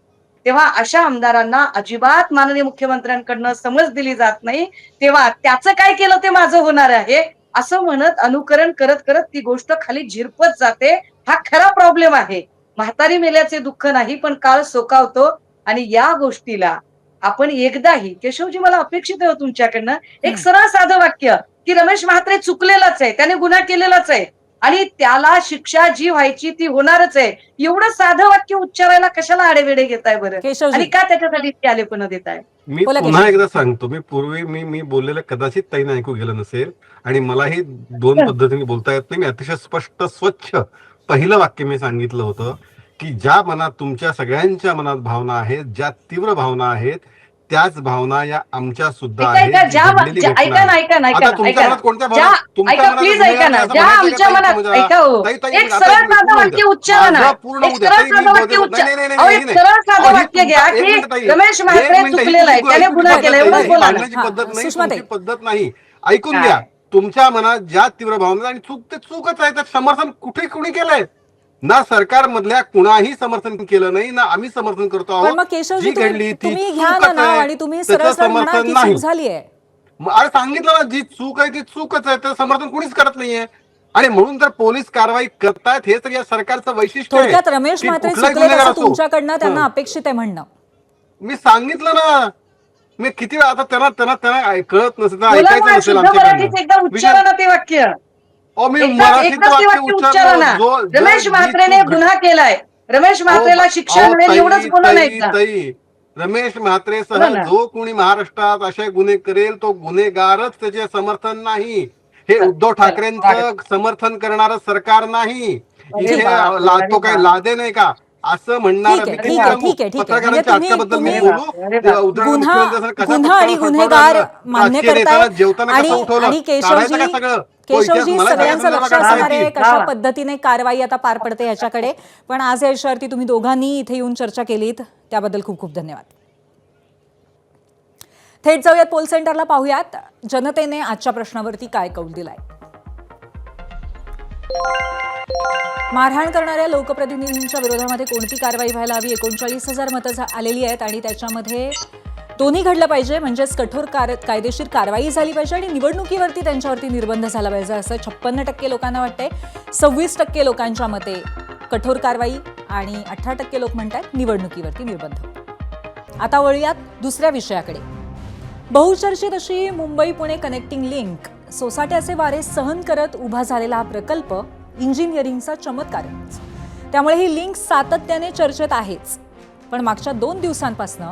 तेव्हा अशा आमदारांना अजिबात माननीय मुख्यमंत्र्यांकडनं समज दिली जात नाही. तेव्हा त्याचं काय केलं ते माझं होणार आहे असं म्हणत अनुकरण करत करत ती गोष्ट खाली झिरपत जाते. हा खरा प्रॉब्लेम आहे. म्हातारी मेल्याचे दुःख नाही, पण काळ सोकावतो. आणि या गोष्टीला आपण एकदाही, केशवजी मला अपेक्षित आहे तुमच्याकडनं एक सरळ साधं वाक्य की रमेश म्हात्रे चुकलेलाच आहे, त्याने गुन्हा केलेलाच आहे आणि त्याला शिक्षा जी व्हायची ती होणारच आहे, एवढं साधं वाक्य उच्चारायला कशाला आडेवेडे घेताय बरं,
केशवजी.
आणि का त्याच्यासाठी इतके आलेपण देताय?
मी
बोला
पुन्हा
केशव.
एकदा सांगतो, मी बोललेलं कदाचित ताईने ऐकू गेलं नसेल आणि मलाही दोन पद्धतीने बोलता येत नाही. मी अतिशय स्पष्ट स्वच्छ पहिलं वाक्य मी सांगितलं होतं की ज्या मनात, तुमच्या सगळ्यांच्या मनात भावना आहेत, ज्या तीव्र भावना आहेत, त्याच भावना या आमच्या सुद्धा आहेत.
ऐका
जी घडलेली घटना
ऐका ना
आहे.
ऐका ना
आता
ऐका ना
तुमच्या
ऐका
मनात कोणत्या
ना,
भावना, तुमच्या
ऐका
मनात
प्लीज
गुन्हे
ऐका ना,
असं
ज्या
म्हणायचं
आमच्या
का
मनात,
ताई,
ऐका हो,
ताई, ताई,
एक
आता
सरळ
पूर्ण
साधं
होऊ
वाक्य
द्या.
उच्चारा ना,
माझं पूर्ण
एक
होऊ द्या.
सरळ
ताई, मी
साधं वाक्य
बोलतो.
उच्चार,
नाही, नाही, नाही,
अहो
नाही,
एक
नाही.
सरळ साधं
अहो, ही
वाक्य घ्या
तुमचा- एक
की
मिनिट ताई,
रमेश
एक
म्हात्रे
मिनिट, ही
चुकलेला आहे,
तुमची-
त्याने
ही
गुन्हा
तुमची
केला,
पद्धत
एवढंच
नाही,
बोला ना.
मांडण्याची
हा,
पद्धत नाही,
सुषमाताई.
तुमची पद्धत नाही. ऐकून
काय?
घ्या. तुमच्या मनात ज्या तीव्र भावना आणि चूक ते चूकच आहे, त्यात समर्थन कुठे कुणी केलंय? ना सरकारमधल्या कुणाही समर्थन केलं नाही, ना आम्ही समर्थन करतो
पण
आहोत.
मग केशवजी
जी घडली ती
तुम्ही घ्या ना
चूकच
नाव
आहे,
आणि तुम्ही
त्याचं
सरळ सरळ म्हणा
समर्थन
की
नाही.
चूक झाली आहे.
अरे सांगितलं ना, जी चूक आहे ती चूकच आहे, त्याचं समर्थन कुणीच करत नाहीये. आणि म्हणून तर पोलीस कारवाई करतायत, हे तर या सरकारचं वैशिष्ट्य आहे.
थोडक्यात रमेश
की
म्हात्रे
कुठलाही
चुकलेत
गुन्हेगार
असं
असो.
तुमच्याकडनं त्यांना
हं.
अपेक्षित आहे म्हणणं.
मी सांगितलं ना, मी किती वेळा, आता त्यांना कळत नसेल,
बोला
ऐकायचं
ना,
नसेल
शुद्ध मराठीत एकदा
आमच्याकडनं.
उच्चारा ना ते वाक्य,
मी
एकदा
मराठीत
एकदाच ते वाक्य उच्चारा ना. रमेश म्हात्रेने गुन्हा केलाय, रमेश म्हात्रेला शिक्षा मिळेल एवढंच बोला नाही का?
रमेश म्हात्रेसह
बोला ना.
जो कोणी महाराष्ट्रात असे गुन्हे करेल तो गुन्हेगारच, त्याचे समर्थन नाही. हे उद्धव ठाकरेंचं समर्थन करणारं सरकार नाही. इथे तो काही लादे नाही का, असं म्हणणार
ठीक आहे, ठीक आहे, ठीक आहे, ठीक आहे.
पत्रकारांच्या
म्हणजे
हक्काबद्दल मी
तुम्ही-
बोलू ते उदाहरण
गुन्हा
मुख्यमंत्री असं कशा
गुन्हा आणि
पक्षाला
गुन्हेगार
फटकावलं,
मान्य
राजकीय नेत्याला
करतायत
जेवताना कसं उठवलं,
आणि
काढायचं का सगळं? तो इतिहास
केशवजी
मला
सगळ्यांचं
सांगायचं
लक्ष
नका,
असणार आहे
माहिती.
कशा पद्धतीने कारवाई आता पार पडते ह्याच्याकडे. पण आज या विषयावरती तुम्ही दोघांनी इथे येऊन चर्चा केलीत त्याबद्दल खूप खूप धन्यवाद. थेट जाऊयात पोल सेंटरला, पाहूयात जनतेने आजच्या प्रश्नावरती काय कौल दिलाय. मारहाण करणाऱ्या लोकप्रतिनिधींच्या विरोधामध्ये कोणती कारवाई व्हायला हवी? 39,000 मतं आलेली आहेत आणि त्याच्यामध्ये दोन्ही घडलं पाहिजे, म्हणजेच कठोर कायदेशीर कारवाई झाली पाहिजे आणि निवडणुकीवरती त्यांच्यावरती निर्बंध झाला पाहिजे असं 56% लोकांना वाटतंय. 26% लोकांच्या मते कठोर कारवाई आणि 18% लोक म्हणतात निवडणुकीवरती निर्बंध. आता वळूयात दुसऱ्या विषयाकडे. बहुचर्चित अशी मुंबई पुणे कनेक्टिंग लिंक सोसाट्याचे वारे सहन करत उभा झालेला हा प्रकल्प इंजिनिअरिंगचा चमत्कारच. त्यामुळे ही लिंक सातत्याने चर्चेत आहेच. पण मागच्या 2 दिवसांपासून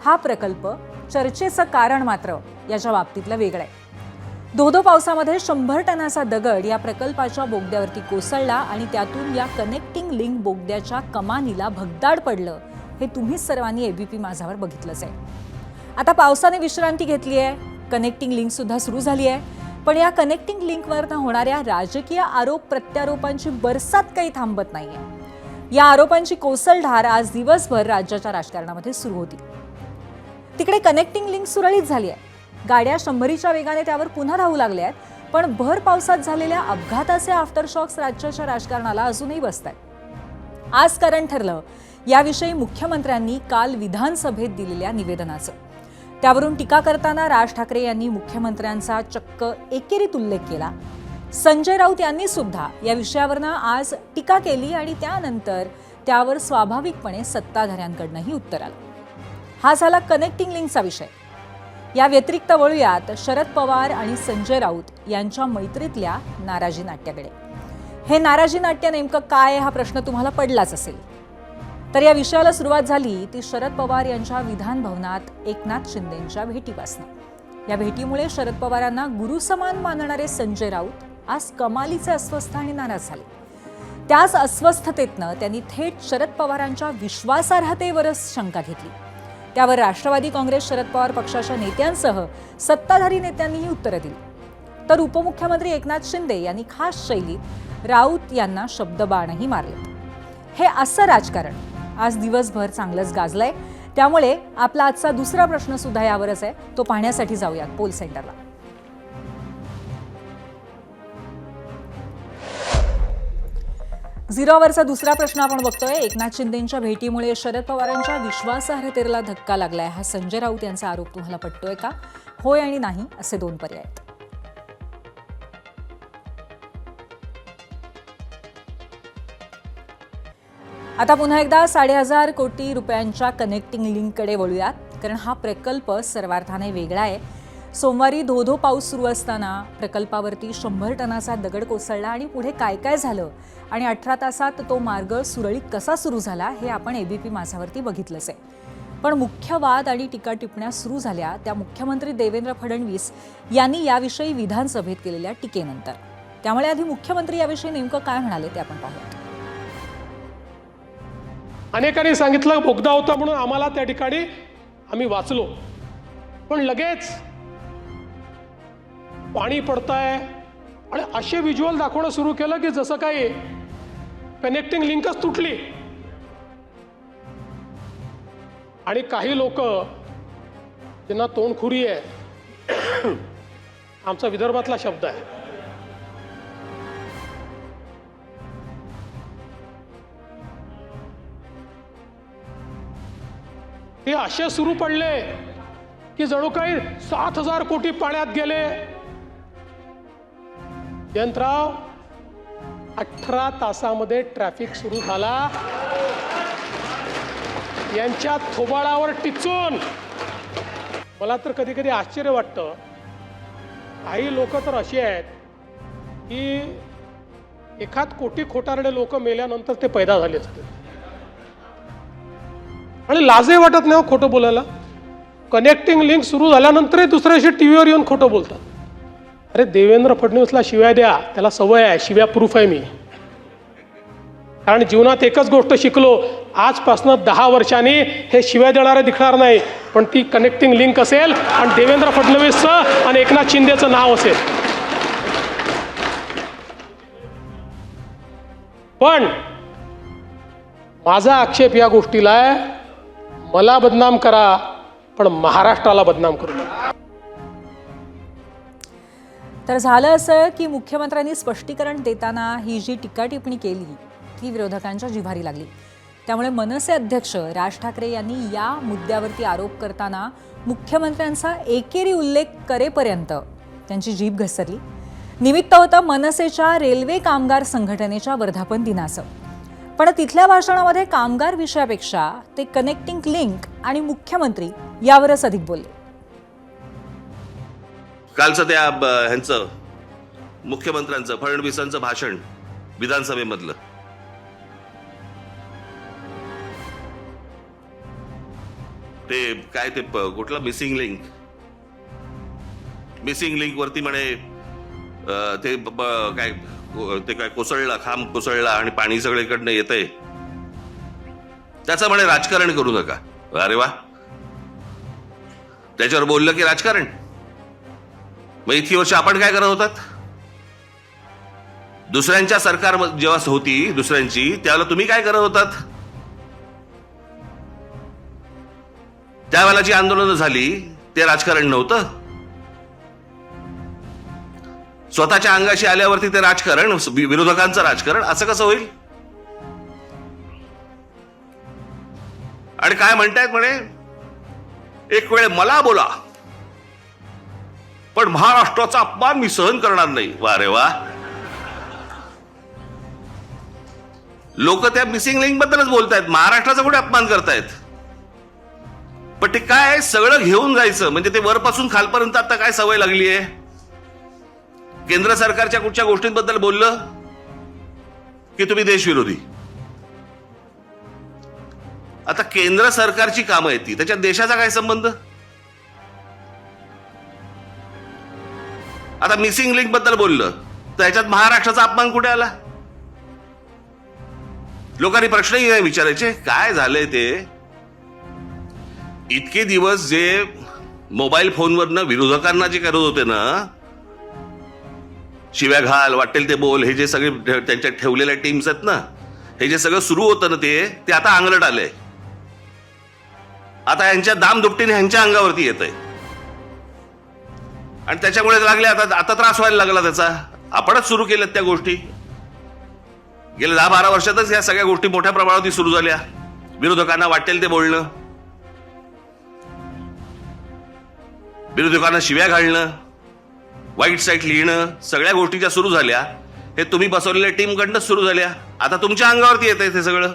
हा प्रकल्प चर्चेचं कारण मात्र याच्या बाबतीतलं वेगळं आहे. धोधो पावसामध्ये 100 टनाचा दगड या प्रकल्पाच्या बोगद्यावरती कोसळला आणि त्यातून या कनेक्टिंग लिंक बोगद्याच्या कमानीला भगदाड पडलं. हे तुम्ही सर्वांनी एबीपी माझावर बघितलंच आहे. आता पावसाने विश्रांती घेतली आहे, कनेक्टिंग लिंक सुद्धा सुरू झाली आहे. पण या कनेक्टिंग लिंकवरनं होणाऱ्या राजकीय आरोप प्रत्यारोपांची बरसात काही थांबत नाहीये. या आरोपांची कोसळधार आज दिवसभर राज्याच्या राजकारणामध्ये सुरू होती. तिकडे कनेक्टिंग लिंक सुरळीत झाली आहे. गाड्या 100च्या वेगाने त्यावर पुन्हा धावू लागल्या आहेत. पण भर पावसात झालेल्या अपघाताचे आफ्टरशॉक्स राज्याच्या राजकारणाला अजूनही बसत आहेत. आज कारण ठरलं याविषयी मुख्यमंत्र्यांनी काल विधानसभेत दिलेल्या निवेदनाचं. त्यावरून टीका करताना राज ठाकरे यांनी मुख्यमंत्र्यांचा चक्क एकेरीत उल्लेख केला. संजय राऊत यांनी सुद्धा या विषयावरनं आज टीका केली आणि त्यानंतर त्यावर स्वाभाविकपणे सत्ताधाऱ्यांकडनंही उत्तर आलं. हा झाला कनेक्टिंग लिंकचा विषय. या व्यतिरिक्त वळूयात शरद पवार आणि संजय राऊत यांच्या मैत्रीतल्या नाराजी नाट्याकडे. हे नाराजी नाट्य नेमकं काय हा प्रश्न तुम्हाला पडलाच असेल. तर या विषयाला सुरुवात झाली ती शरद पवार यांच्या विधान भवनात एकनाथ शिंदेंच्या भेटीपासून. या भेटीमुळे शरद पवारांना गुरुसमान मानणारे संजय राऊत आज कमालीचे अस्वस्थ आणि नाराज झाले. त्याच अस्वस्थतेतनं त्यांनी थेट शरद पवारांच्या विश्वासार्हतेवरच शंका घेतली. त्यावर राष्ट्रवादी काँग्रेस शरद पवार पक्षाच्या नेत्यांसह सत्ताधारी नेत्यांनीही उत्तरं दिली. तर उपमुख्यमंत्री एकनाथ शिंदे यांनी खास शैलीत राऊत यांना शब्दबाणही मारले. हे असं राजकारण आज दिवसभर चांगलंच गाजलंय. त्यामुळे आपला आजचा दुसरा प्रश्न सुद्धा यावरच आहे. तो पाहण्यासाठी जाऊयात पोल सेंटरला. झिरोवरचा दुसरा प्रश्न आपण बघतोय. एकनाथ शिंदेंच्या भेटीमुळे शरद पवारांच्या विश्वासार्हतेला धक्का लागलाय. हा संजय राऊत यांचा आरोप तुम्हाला पटतोय का? होय आणि नाही असे 2 पर्याय आहेत. आता पुन्हा एकदा 1,500 कोटी रुपयांच्या कनेक्टिंग लिंककडे वळूयात. कारण हा प्रकल्प सर्वार्थाने वेगळा आहे. सोमवारी धोधो पाऊस सुरू असताना प्रकल्पावरती 100 टनाचा दगड कोसळला आणि पुढे काय काय झालं आणि 18 तासात तो मार्ग सुरळीत कसा सुरू झाला हे आपण एबीपी माझावरती बघितलंच आहे. पण मुख्य वाद आणि टीका टिप्पण्या सुरू झाल्या त्या मुख्यमंत्री देवेंद्र फडणवीस यांनी याविषयी विधानसभेत केलेल्या टीकेनंतर. त्यामुळे आधी मुख्यमंत्री याविषयी नेमकं काय म्हणाले ते आपण पाहूयात.
अनेकांनी सांगितलं बोगदा होता म्हणून आम्हाला त्या ठिकाणी आम्ही वाचलो. पण लगेच पाणी पडतंय आणि असे व्हिज्युअल दाखवणं सुरू केलं की जसं काही कनेक्टिंग लिंकच तुटली. आणि काही लोक ज्यांना तोंडखुरी आहे, आमचा विदर्भातला शब्द आहे, हे असे सुरू पडले की जणू काही 7,000 कोटी पाण्यात गेले. जयंतराव, 18 तासामध्ये ट्रॅफिक सुरू झाला. यांच्या थोबाडावर टिचून मला तर कधी कधी आश्चर्य वाटतं. काही लोक तर अशी आहेत की एखाद कोटी खोटारडे लोक मेल्यानंतर ते पैदा झाले असते आणि लाजही वाटत नाही खोटं बोलायला. कनेक्टिंग लिंक सुरू झाल्यानंतरही दुसऱ्या दिवशी टीव्हीवर येऊन खोटं बोलतात. अरे देवेंद्र फडणवीसला शिव्या द्या, त्याला सवय आहे, शिव्या प्रूफ आहे मी. कारण जीवनात एकच गोष्ट शिकलो, आजपासून 10 वर्षांनी हे शिव्या देणारे दिसणार नाही, पण ती कनेक्टिंग लिंक असेल आणि देवेंद्र फडणवीसचं आणि एकनाथ शिंदेचं नाव असेल. पण माझा आक्षेप या गोष्टीला आहे, मला बदनाम करा पण महाराष्ट्राला बदनाम करू नका.
तर झालं असं की मुख्यमंत्र्यांनी स्पष्टीकरण देताना ही जी टीका टिप्पणी केली ती विरोधकांच्या जिव्हारी लागली. त्यामुळे मनसे अध्यक्ष राज ठाकरे यांनी या मुद्द्यावरती आरोप करताना मुख्यमंत्र्यांचा एकेरी उल्लेख करेपर्यंत त्यांची जीभ घसरली. निमित्त होतं मनसेच्या रेल्वे कामगार संघटनेच्या वर्धापन दिनाचं. पण तिथल्या भाषणामध्ये कामगार विषयापेक्षा ते कनेक्टिंग लिंक आणि मुख्यमंत्री यावरच अधिक बोलले.
कालचं त्या ह्यांचं मुख्यमंत्र्यांचं फडणवीसांचं भाषण विधानसभेमधलं, ते काय ते कुठलं मिसिंग लिंक वरती म्हणे ते काय कोसळला, खांब कोसळला आणि पाणी सगळीकडनं येतंय, त्याचं म्हणे राजकारण करू नका. अरे वा, त्याच्यावर बोललं की राजकारण. मग इतकी वर्ष आपण काय करत होतात? दुसऱ्यांच्या सरकार जेव्हा होती दुसऱ्यांची, त्यावेळेला तुम्ही काय करत होतात? त्यावेळेला जी आंदोलनं झाली ते राजकारण नव्हतं. स्वतःच्या अंगाशी आल्यावरती ते राजकारण, विरोधकांचं राजकारण, असं कसं होईल? आणि काय म्हणतायत म्हणे, एक वेळ मला बोला पण महाराष्ट्राचा अपमान मी सहन करणार नाही. वा रे वा, लोक त्या मिसिंग लिंक बद्दलच बोलतायत, महाराष्ट्राचा कुठे अपमान करतायत? पण ते काय सगळं घेऊन जायचं, म्हणजे ते वरपासून खालपर्यंत आता काय सवय लागली आहे? केंद्र सरकारच्या कुठच्या गोष्टींबद्दल बोललं की तुम्ही देशविरोधी. आता केंद्र सरकारची कामं येते, त्याच्यात देशाचा काय संबंध? आता मिसिंग लिंक बद्दल बोललं तर याच्यात महाराष्ट्राचा अपमान कुठे आला? लोकांनी प्रश्नही नाही विचारायचे, काय झालंय ते? इतके दिवस जे मोबाईल फोनवरनं विरोधकांना जे करत होते ना, शिव्या घाल, वाटेल ते बोल, हे जे सगळे त्यांच्या ठेवलेल्या टीम्स आहेत ना, हे जे सगळं सुरू होतं ना, ते आता अंगलट आलंय. आता यांच्या दामदुपटीने ह्यांच्या अंगावरती येत आहे आणि त्याच्यामुळे लागले आता त्रास व्हायला लागला त्याचा. आपणच सुरू केल्यात त्या गोष्टी. गेल्या 10-12 वर्षातच या सगळ्या गोष्टी मोठ्या प्रमाणावर सुरू झाल्या. विरोधकांना वाटेल ते बोलणं, विरोधकांना शिव्या घालणं, वाईट साईट लिहिणं, सगळ्या गोष्टी ज्या सुरू झाल्या हे तुम्ही बसवलेल्या टीमकडनं सुरू झाल्या. आता तुमच्या अंगावरती येत आहे ते सगळं,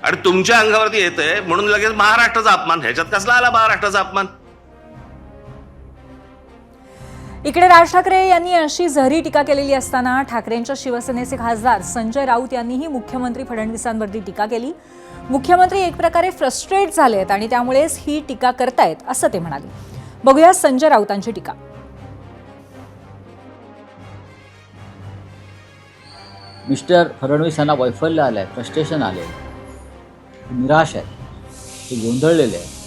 आणि तुमच्या अंगावरती येत आहे म्हणून लगेच महाराष्ट्राचा अपमान. ह्याच्यात कसला आला महाराष्ट्राचा अपमान?
इकडे राज ठाकरे यांनी अशी जहरी टीका केलेली असताना ठाकरेंच्या शिवसेनेचे खासदार संजय राऊत यांनीही मुख्यमंत्री फडणवीसांवरती टीका केली. मुख्यमंत्री एक प्रकारे फ्रस्ट्रेट झालेत आणि त्यामुळेच ही टीका करतायत असं ते म्हणाले. बघूया संजय राऊतांची टीका.
मिस्टर फडणवीसांना वैफल्य आलंय, फ्रस्ट्रेशन आले, निराश आहे, ते गोंधळलेले आहे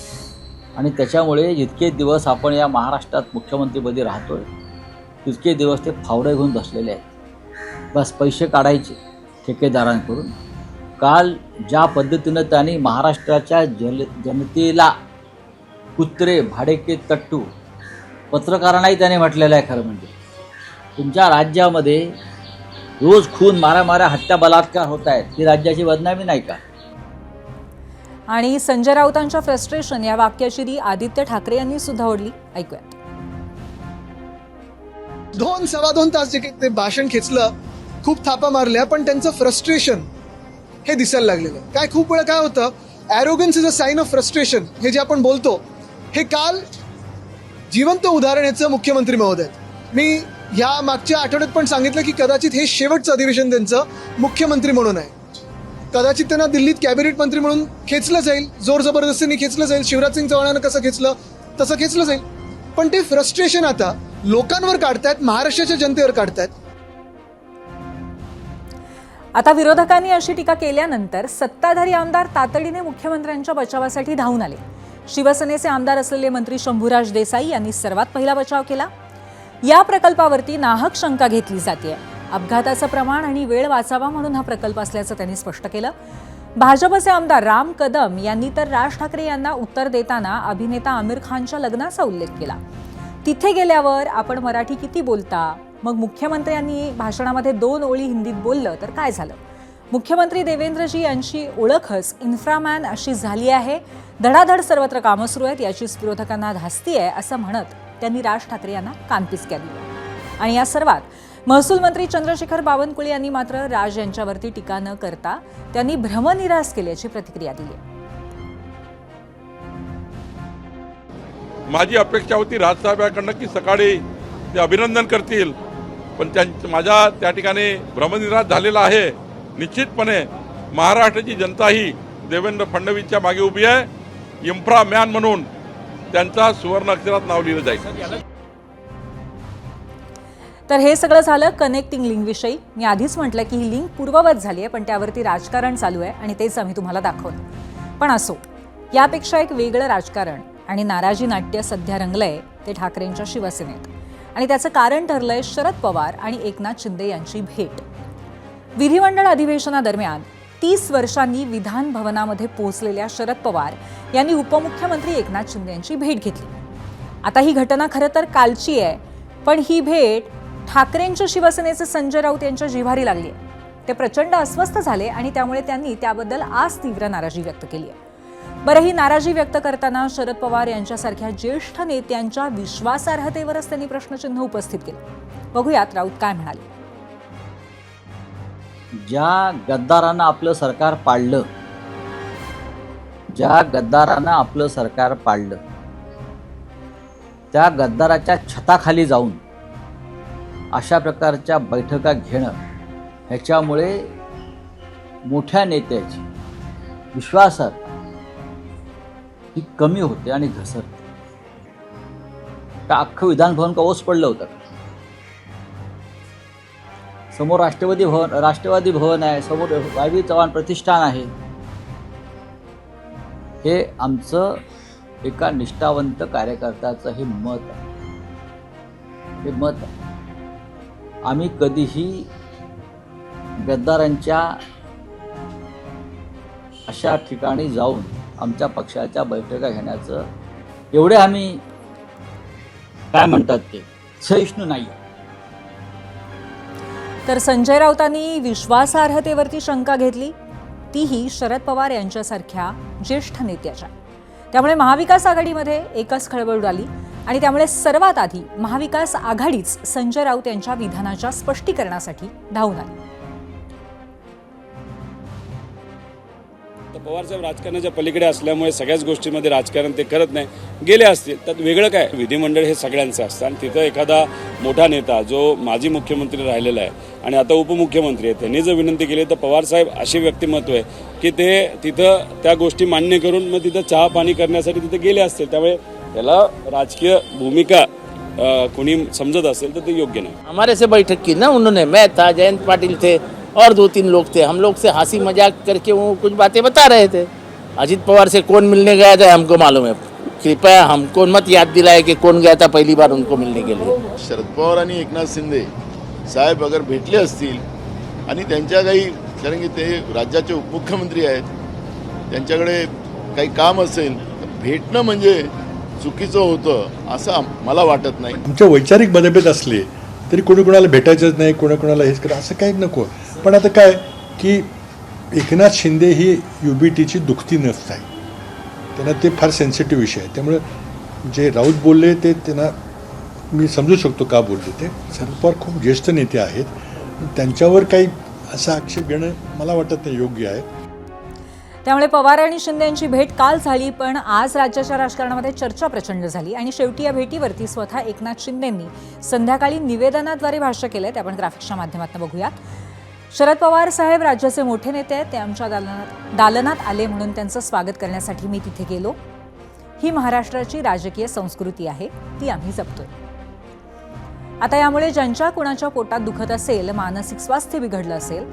आणि त्याच्यामुळे जितके दिवस आपण या महाराष्ट्रात मुख्यमंत्रीपदी राहतोय तितके दिवस ते फावडे घेऊन बसलेले आहेत. बस पैसे काढायचे ठेकेदारांकडून. काल ज्या पद्धतीनं त्यांनी महाराष्ट्राच्या जनतेला कुत्रे, भाडेके, तट्टू, पत्रकारांनाही त्याने म्हटलेलं आहे, खरं म्हणजे तुमच्या राज्यामध्ये रोज खून, मारामाऱ्या, हत्या, बलात्कार होत आहेत, ही राज्याची बदनामी नाही का?
आणि संजय राऊतांच्या फ्रस्ट्रेशन या वाक्याची आदित्य ठाकरे यांनी सुद्धा ओढली. ऐकूयात.
2-2.25 तास जे ते भाषण खेचलं, खूप थापा मारल्या, पण त्यांचं फ्रस्ट्रेशन हे दिसायला लागलेलं. काय खूप वेळा काय होतं, arrogance is a sign of frustration, हे जे आपण बोलतो, हे काल जिवंत उदाहरण याचं मुख्यमंत्री महोदय. मी या मागच्या आठवड्यात पण सांगितलं की कदाचित हे शेवटचं अधिवेशन त्यांचं मुख्यमंत्री म्हणून आहे. कदाचित त्यांना दिल्लीत कॅबिनेट मंत्री म्हणून खेचलं जाईल, जोर जबरदस्तीने खेचलं जाईल. शिवराज सिंग चौहानानं कसं खेचलं तसं खेचलं जाईल. पण ते फ्रस्ट्रेशन आता लोकांवर काढतायत, महाराष्ट्राच्या जनतेवर काढतायत.
आता विरोधकांनी अशी टीका केल्यानंतर सत्ताधारी आमदार तातडीने मुख्यमंत्र्यांच्या बचावासाठी धावून आले. शिवसेनेचे आमदार असलेले मंत्री शंभूराज देसाई यांनी सर्वात पहिला बचाव केला. या प्रकल्पावरती नाहक शंका घेतली जाते. अपघाताचं प्रमाण आणि वेळ वाचावा म्हणून हा प्रकल्प असल्याचं त्यांनी स्पष्ट केलं. भाजपचे आमदार राम कदम यांनी तर राज ठाकरे यांना उत्तर देताना अभिनेता आमिर खानच्या लग्नाचा उल्लेख केला. तिथे गेल्यावर आपण मराठी किती बोलता? मग मुख्यमंत्र्यांनी भाषणामध्ये 2 ओळी हिंदीत बोललं तर काय झालं? मुख्यमंत्री देवेंद्रजी यांची ओळखच इन्फ्रामॅन अशी झाली आहे. धडाधड सर्वत्र कामं सुरू आहेत, याचीच विरोधकांना धास्ती आहे असं म्हणत त्यांनी राज ठाकरे यांना कानपीस केली. आणि या सर्वात महसूल मंत्री चंद्रशेखर बावनकुळे यांनी मात्र राज यांच्यावरती टीका न करता त्यांनी भ्रमनिरास केल्याची प्रतिक्रिया दिली.
माझी अपेक्षा होती राजसाहेबांकडनं की सकाळी ते अभिनंदन करतील, पण माझ्या त्या ठिकाणी भ्रमनिरास झालेला आहे. निश्चितपणे महाराष्ट्राची जनता ही देवेंद्र फडणवीसच्या मागे उभी आहे. इन्फ्रा मॅन म्हणून त्यांचा सुवर्ण अक्षरात नाव लिहिलं जाईल.
तर हे सगळं झालं कनेक्टिंग लिंक विषयी. मी आधीच म्हटलं की ही लिंक पूर्ववत झाली आहे, पण त्यावरती राजकारण चालू आहे आणि तेच आम्ही तुम्हाला दाखवलं. पण असो, यापेक्षा एक वेगळं राजकारण आणि नाराजी नाट्य सध्या रंगलंय ते ठाकरेंच्या शिवसेनेत. आणि त्याचं कारण ठरलंय शरद पवार आणि एकनाथ शिंदे यांची भेट. विधिमंडळ अधिवेशनादरम्यान 30 वर्षांनी विधान भवनामध्ये पोहोचलेल्या शरद पवार यांनी उपमुख्यमंत्री एकनाथ शिंदे यांची भेट घेतली. आता ही घटना खरं तर कालची आहे, पण ही भेट ठाकरेंच्या शिवसेनेचे संजय राऊत यांच्या जिव्हारी लागली आहे. ते प्रचंड अस्वस्थ झाले आणि त्यामुळे त्यांनी त्याबद्दल आज तीव्र नाराजी व्यक्त केली आहे. बरं, ही नाराजी व्यक्त करताना शरद पवार यांच्यासारख्या ज्येष्ठ नेत्यांच्या विश्वासार्हतेवरच त्यांनी प्रश्नचिन्ह उपस्थित केलं. बघूयात राऊत काय म्हणाले.
ज्या गद्दारानं आपलं सरकार पाडलं, त्या गद्दाराच्या छताखाली जाऊन अशा प्रकारच्या बैठका घेणं, ह्याच्यामुळे मोठ्या नेत्याची विश्वासार्हता ही कमी होते आणि घसरते. का अख्खं विधान भवन का ओस पडलं होतं? समोर राष्ट्रवादी भवन आहे, समोर वायवी चव्हाण प्रतिष्ठान आहे. हे आमचं एका निष्ठावंत कार्यकर्त्याचं हे मत आहे. आम्ही कधीही गद्दारांच्या अशा ठिकाणी जाऊन आमच्या पक्षाच्या बैठका घेण्याचं एवढे आम्ही काय म्हणतात ते सहिष्णू नाही.
तर संजय राऊतांनी विश्वासार्हतेवरती शंका घेतली, तीही शरद पवार यांच्यासारख्या ज्येष्ठ नेत्याच्या. त्यामुळे महाविकास आघाडीमध्ये एकच खळबळ उडाली आणि त्यामुळे सर्वात आधी महाविकास आघाडीच संजय राऊत यांच्या विधानाच्या स्पष्टीकरणासाठी धावून आली.
पवारसाहेब राजकारणाच्या पलीकडे असल्यामुळे सगळ्याच गोष्टींमध्ये राजकारण ते करत नाही. गेले असतील त्यात वेगळं काय? विधिमंडळ हे सगळ्यांचं असतं आणि तिथं एखादा मोठा नेता जो माजी मुख्यमंत्री राहिलेला आहे आणि आता उपमुख्यमंत्री आहे, त्यांनी जर विनंती केली तर पवारसाहेब असे व्यक्तिमत्व आहे की ते तिथं त्या गोष्टी मान्य करून मग तिथं चहा पाणी करण्यासाठी तिथे गेले असतील. त्यामुळे त्याला राजकीय भूमिका कोणी समजत असेल तर ते योग्य नाही.
हमारे से बैठक की ना उन्होंने, मैं था, जयंत पाटिल थे और 2-3 लोग थे. हम लोग से हंसी मजाक करके वो कुछ बातें बता रहे थे. अजित पवार से कौन मिलने गया था हमको मालूम है. कृपया हमको मत याद दिलाए कि कौन गया था पहली बार उनको मिलने के लिए.
शरद पवार आणि एकनाथ शिंदे साहेब अगर भेटले असतील आणि त्यांच्या काही, कारण की ते राज्याचे उपमुख्यमंत्री आहेत, त्यांच्याकडे काही काम असेल तर भेटणं म्हणजे चुकीचं होतं असं मला वाटत नाही.
आमच्या वैचारिक मतभेद असले तरी कोणी कोणाला भेटायचंच नाही, कोणाकोणाला हेच करा असं काही नको. पण आता काय की एकनाथ शिंदे ही UBTची दुखती नस आहे, त्यांना ते फार सेन्सिटिव्ह विषय आहे. त्यामुळे जे राऊत बोलले ते त्यांना मी समजू शकतो का बोलले. ते शरद पवार खूप ज्येष्ठ नेते आहेत, त्यांच्यावर काही असा आक्षेप घेणं मला वाटत नाही योग्य आहे.
त्यामुळे पवार आणि शिंदे यांची भेट काल झाली, पण आज राज्याच्या राजकारणामध्ये चर्चा प्रचंड झाली आणि शेवटी या भेटीवरती स्वतः एकनाथ शिंदेंनी संध्याकाळी निवेदनाद्वारे भाष्य केलंय. ते आपण ग्राफिक्सच्या माध्यमातून बघूयात. शरद पवार साहेब राज्याचे मोठे नेते आहेत, ते आमच्या दालनात आले म्हणून त्यांचं स्वागत करण्यासाठी मी तिथे गेलो. ही महाराष्ट्राची राजकीय संस्कृती आहे, ती आम्ही जपतोय. आता यामुळे ज्यांच्या कुणाच्या पोटात दुखत असेल, मानसिक स्वास्थ्य बिघडलं असेल,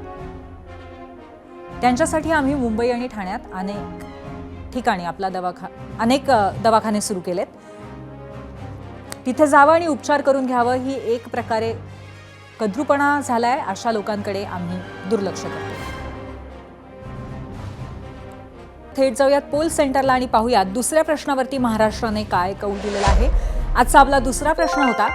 त्यांच्यासाठी आम्ही मुंबई आणि ठाण्यात अनेक ठिकाणी अनेक दवाखाने सुरू केलेत. तिथे जावं आणि उपचार करून घ्यावं ही एक प्रकारे कद्रूपणा झालाय. अशा लोकांकडे आम्ही दुर्लक्ष करतो. थेट जाऊयात पोल सेंटरला आणि पाहूयात दुसऱ्या प्रश्नावरती महाराष्ट्राने काय कौल दिलेला आहे. आजचा आपला दुसरा प्रश्न होता,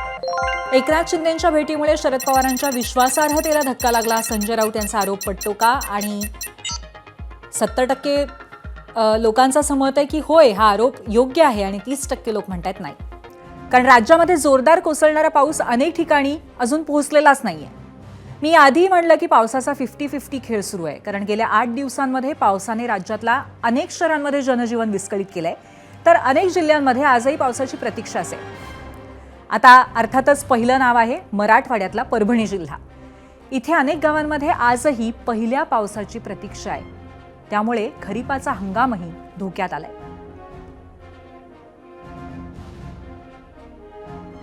एकनाथ शिंदेंच्या भेटीमुळे शरद पवारांच्या विश्वासार्हतेला धक्का लागला. संजय राऊत यांचा आरोप पटतो का? आणि 70% लोकांचा समत आहे की होय, हा आरोप योग्य आहे आणि 30% लोक म्हणतात नाही. कारण राज्यामध्ये जोरदार कोसळणारा पाऊस अनेक ठिकाणी अजून पोहोचलेलाच नाहीये. मी आधी म्हणलं की पावसाचा 50-50 खेळ सुरू आहे. कारण गेल्या 8 दिवसांमध्ये पावसाने राज्यातला अनेक शहरांमध्ये जनजीवन विस्कळीत केलंय, तर अनेक जिल्ह्यांमध्ये आजही पावसाची प्रतीक्षा असेल. आता अर्थातच पहिलं नाव आहे मराठवाड्यातला परभणी जिल्हा. इथे अनेक गावांमध्ये आजही पहिल्या पावसाची प्रतीक्षा आहे. त्यामुळे खरीपाचा हंगामही धोक्यात आलाय.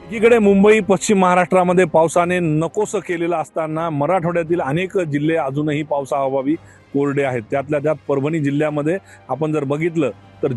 एकीकडे मुंबई पश्चिम महाराष्ट्रामध्ये पावसाने नकोसं केलेलं असताना मराठवाड्यातील अनेक जिल्हे अजूनही पावसाअभावी कोरडे आहेत. त्यातल्या त्यात परभणी जिल्ह्यामध्ये आपण जर बघितलं तर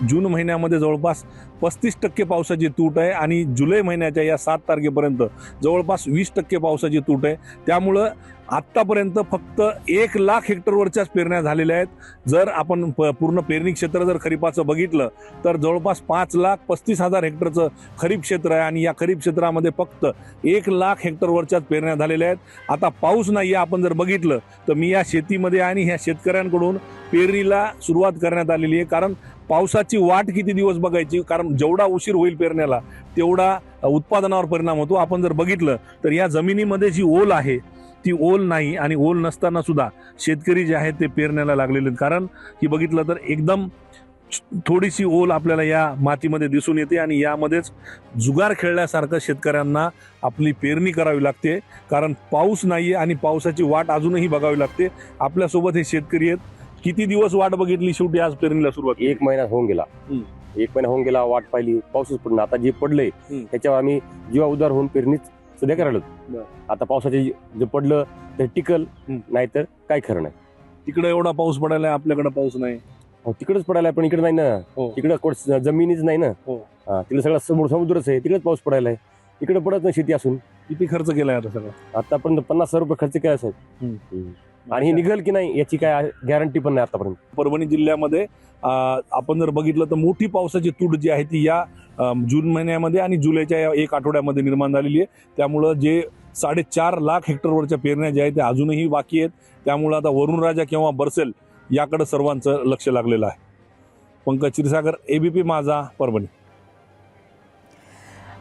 जून महिन्यामध्ये जवळपास 35% पावसाची तूट आहे आणि जुलै महिन्याच्या या 7 तारखेपर्यंत जवळपास 20% पावसाची तूट आहे. त्यामुळं आत्तापर्यंत फक्त 1 लाख हेक्टरवरच्याच पेरण्या झालेल्या आहेत. जर आपण पूर्ण पेरणी क्षेत्र जर खरीपाचं बघितलं तर जवळपास 5,35,000 हेक्टरचं खरीप क्षेत्र आहे आणि या खरीप क्षेत्रामध्ये फक्त 1 लाख हेक्टरवरच्याच पेरण्या झालेल्या आहेत. आता पाऊस नाही आहे आपण जर बघितलं तर मी या शेतीमध्ये आणि ह्या शेतकऱ्यांकडून पेरणीला सुरुवात करण्यात आलेली आहे. कारण पावसाची वाट किती दिवस बघायची, कारण जेवढा उशीर होईल पेरण्याला तेवढा उत्पादनावर परिणाम होतो. आपण जर बघितलं तर या जमिनीमध्ये जी ओल आहे ती ओल नाही आणि ओल नसताना सुद्धा शेतकरी जे आहेत ते पेरण्याला लागलेले आहेत. कारण की बघितलं तर एकदम थोडीशी ओल आपल्याला या मातीमध्ये दिसून येते आणि यामध्येच जुगार खेळल्यासारखं शेतकऱ्यांना आपली पेरणी करावी लागते. कारण पाऊस नाही आहे आणि पावसाची वाट अजूनही बघावी लागते. आपल्यासोबत हे शेतकरी आहेत. किती दिवस वाट बघितली, शेवटी आज पेरणीला सुरुवात?
1 महिना होऊन गेला. 1 महिना होऊन गेला, वाट पाहिली, पाऊसच पडला. आता जे पडलंय त्याच्यावर आम्ही जीवा उदार होऊन पेरणीच सध्या करायला. आता पावसाचे जे पडलं ते टिकल, नाहीतर काय खरं नाही.
तिकडे एवढा पाऊस पडायला, आपल्याकडे पाऊस नाही.
हो, तिकडेच पडायला, पण इकडे नाही ना. तिकडे जमिनीच नाही ना. तिकडे सगळा समुद्रच आहे, तिकडेच पाऊस पडायला आहे. इकडे पडत नाही शेती असून.
किती खर्च केलाय आता सगळं?
आतापर्यंत 50,000 रुपये खर्च केला साहेब. आणि हे निघल की नाही याची काय गॅरंटी पण नाही आतापर्यंत.
परभणी जिल्ह्यामध्ये आपण जर बघितलं तर मोठी पावसाची तूट जी आहे ती या जून महिन्यामध्ये आणि जुलैच्या या 1 आठवड्यामध्ये निर्माण झालेली आहे. त्यामुळं जे 4.5 लाख हेक्टरवरच्या पेरण्या ज्या आहेत त्या अजूनही बाकी आहेत. त्यामुळं आता वरुण राजा केव्हा बरसेल याकडे सर्वांचं लक्ष लागलेलं आहे. पंकज क्षीरसागर, ABP माझा, परभणी.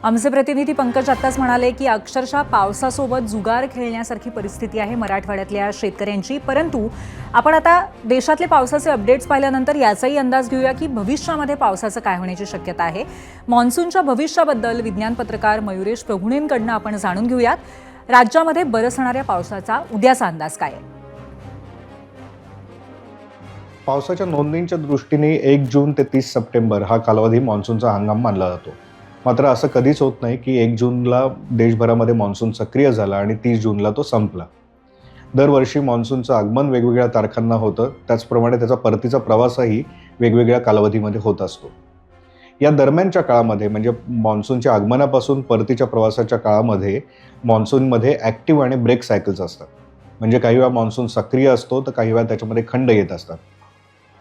आमचे प्रतिनिधी पंकज आत्ताच म्हणाले की अक्षरशः पावसासोबत जुगार खेळण्यासारखी परिस्थिती आहे मराठवाड्यातल्या शेतकऱ्यांची. परंतु आपण आता देशातले पावसाचे अपडेट्स पाहिल्यानंतर याचाही अंदाज घेऊया की भविष्यामध्ये पावसाचं काय होण्याची शक्यता आहे. मान्सूनच्या भविष्याबद्दल विज्ञान पत्रकार मयुरेश प्रभुणेंकडनं आपण जाणून घेऊयात. राज्यामध्ये बरसणाऱ्या पावसाचा उद्याचा अंदाज काय आहे?
पावसाच्या नोंदींच्या दृष्टीने 1 जून ते 30 सप्टेंबर हा कालावधी मान्सूनचा हंगाम मानला जातो. मात्र असं कधीच होत नाही की 1 जूनला देशभरामध्ये मान्सून सक्रिय झाला आणि 30 जूनला तो संपला. दरवर्षी मान्सूनचं आगमन वेगवेगळ्या तारखांना होतं, त्याचप्रमाणे त्याचा परतीचा प्रवासही वेगवेगळ्या कालावधीमध्ये होत असतो. या दरम्यानच्या काळामध्ये म्हणजे मान्सूनच्या आगमनापासून परतीच्या प्रवासाच्या काळामध्ये मान्सूनमध्ये ॲक्टिव्ह आणि ब्रेक सायकल्स असतात. म्हणजे काही वेळा मान्सून सक्रिय असतो तर काही वेळा त्याच्यामध्ये खंड येत असतात.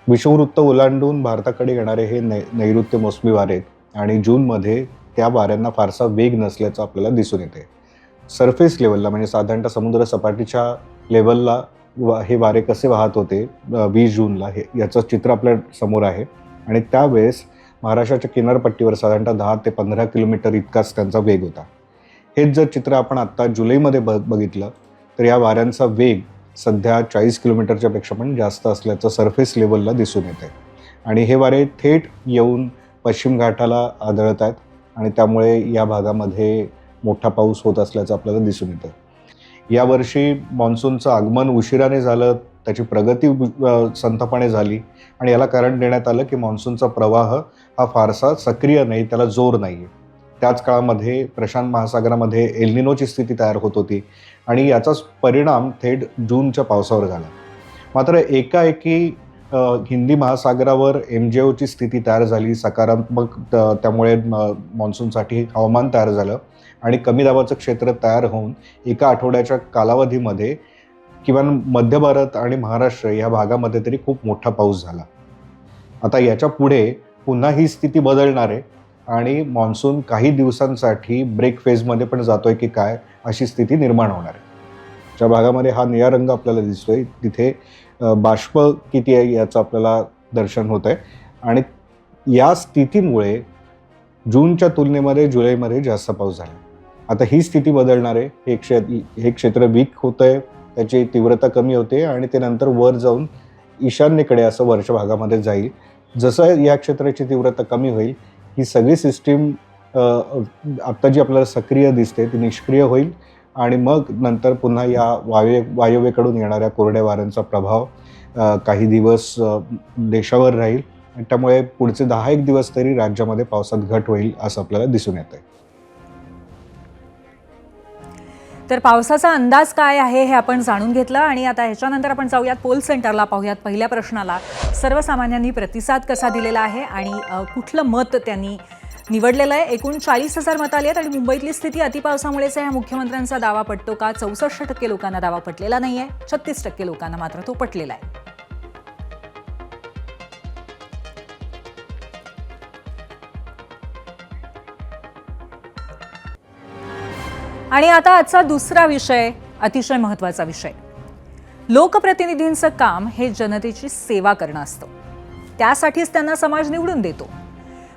विषुववृत्त ओलांडून भारताकडे येणारे हे नैऋत्य मोसमी वारे आणि जूनमध्ये त्या वाऱ्यांना फारसा वेग नसल्याचं आपल्याला दिसून येते. सरफेस लेवलला म्हणजे साधारणतः समुद्र सपाटीच्या लेवलला हे वारे कसे वाहत होते 20 जूनला हे याचं चित्र आपल्या समोर आहे. आणि त्यावेळेस महाराष्ट्राच्या किनारपट्टीवर साधारणतः 10 ते 15 किलोमीटर इतकाच त्यांचा वेग होता. हेच जर चित्र आपण आत्ता जुलैमध्ये बघितलं तर या वाऱ्यांचा वेग सध्या 40 किलोमीटरच्या पेक्षा पण जास्त असल्याचं सरफेस लेवलला दिसून येते. आणि हे वारे थेट येऊन पश्चिम घाटाला आदळत आहेत आणि त्यामुळे या भागामध्ये मोठा पाऊस होत असल्याचं आपल्याला दिसून येतं. यावर्षी मान्सूनचं आगमन उशिराने झालं, त्याची प्रगती संथपणे झाली आणि याला कारण देण्यात आलं की मान्सूनचा प्रवाह हा फारसा सक्रिय नाही, त्याला जोर नाही आहे. त्याच काळामध्ये प्रशांत महासागरामध्ये एल निनोची स्थिती तयार होत होती आणि याचाच परिणाम थेट जूनच्या पावसावर झाला. मात्र एकाएकी हिंदी महासागरावर MJOची स्थिती तयार झाली, सकारात्मक त्यामुळे मान्सूनसाठी हवामान तयार झालं आणि कमी दाबाचं क्षेत्र तयार होऊन एका आठवड्याच्या कालावधीमध्ये किमान मध्य भारत आणि महाराष्ट्र या भागामध्ये तरी खूप मोठा पाऊस झाला. आता याच्या पुढे पुन्हा ही स्थिती बदलणार आहे आणि मान्सून काही दिवसांसाठी ब्रेक फेजमध्ये पण जातोय की काय अशी स्थिती निर्माण होणार आहे. ज्या भागामध्ये हा निळा रंग आपल्याला दिसतोय तिथे बाष्प किती आहे याचं आपल्याला दर्शन होत आहे आणि या स्थितीमुळे जूनच्या तुलनेमध्ये जुलैमध्ये जास्त पाऊस झाला. आता ही स्थिती बदलणार आहे. हे क्षेत्र वीक होतं आहे, त्याची तीव्रता कमी होते आणि ते नंतर वर जाऊन ईशान्येकडे असं वरच्या भागामध्ये जाईल. जसं या क्षेत्राची तीव्रता कमी होईल ही सगळी सिस्टीम आत्ता जी आपल्याला सक्रिय दिसते ती निष्क्रिय होईल आणि मग नंतर पुन्हा या वायव्येकडून येणाऱ्या कोरड्या वाऱ्यांचा प्रभाव काही दिवस देशावर राहील आणि त्यामुळे पुढचे 10-1 दिवस तरी राज्यामध्ये पावसात घट होईल असं आपल्याला दिसून येतंय.
तर पावसाचा अंदाज काय आहे हे आपण जाणून घेतलं आणि आता ह्याच्यानंतर आपण जाऊयात पोल सेंटरला, पाहूयात पहिल्या प्रश्नाला सर्वसामान्यांनी प्रतिसाद कसा दिलेला आहे आणि कुठलं मत त्यांनी निवडलेलं आहे. एकूण 40,000 मतं आली आहेत आणि मुंबईतली स्थिती अतिपावसामुळेच आहे मुख्यमंत्र्यांचा दावा पटतो का? 64% लोकांना दावा पटलेला नाही आहे, 36% लोकांना मात्र तो पटलेला आहे. आणि आता आजचा दुसरा विषय, अतिशय महत्त्वाचा विषय. लोकप्रतिनिधींचं काम हे जनतेची सेवा करणं असतं. त्यासाठीच त्यांना समाज निवडून देतो.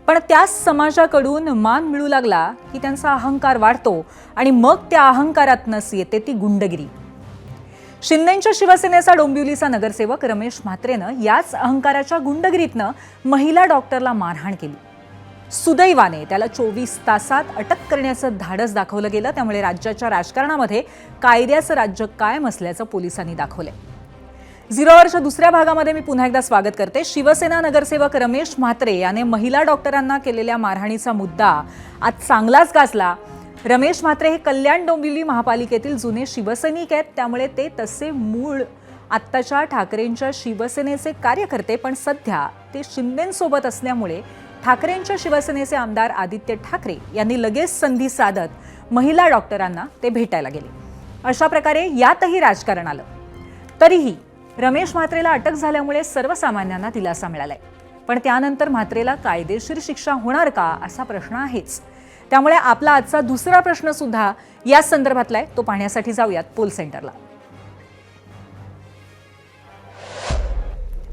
पण त्याच समाजाकडून मान मिळू लागला की त्यांचा अहंकार वाढतो आणि मग त्या अहंकारातनंच येते ती गुंडगिरी. शिंदेंच्या शिवसेनेचा डोंबिवलीचा नगरसेवक रमेश म्हात्रेनं याच अहंकाराच्या गुंडगिरीतनं महिला डॉक्टरला मारहाण केली. सुदैवाने त्याला 24 तासात अटक करण्याचं धाडस दाखवलं गेलं. त्यामुळे राज्याच्या राजकारणामध्ये कायद्याचं राज्य कायम असल्याचं पोलिसांनी दाखवलंय. 0वरच्या दुसऱ्या भागामध्ये मी पुन्हा एकदा स्वागत करते. शिवसेना नगरसेवक रमेश म्हात्रे याने महिला डॉक्टरांना केलेल्या मारहाणीचा मुद्दा आज चांगलाच गाजला. रमेश म्हात्रे हे कल्याण डोंबिवली महापालिकेतील जुने शिवसैनिक आहेत. त्यामुळे ते तसे मूळ आत्ताच्या ठाकरेंच्या शिवसेनेचे कार्यकर्ते, पण सध्या ते शिंदेंसोबत असल्यामुळे ठाकरेंच्या शिवसेनेचे आमदार आदित्य ठाकरे यांनी लगेच संधी साधत महिला डॉक्टरांना ते भेटायला गेले. अशा प्रकारे यातही राजकारण आलं. तरीही रमेश म्हात्रेला अटक झाल्यामुळे सर्वसामान्यांना दिलासा मिळालाय. पण त्यानंतर म्हात्रेला कायदेशीर शिक्षा होणार का असा प्रश्न आहेच. त्यामुळे आपला आजचा दुसरा प्रश्न सुद्धा या संदर्भातला आहे. तो पाहण्यासाठी जाऊयात पोल सेंटरला.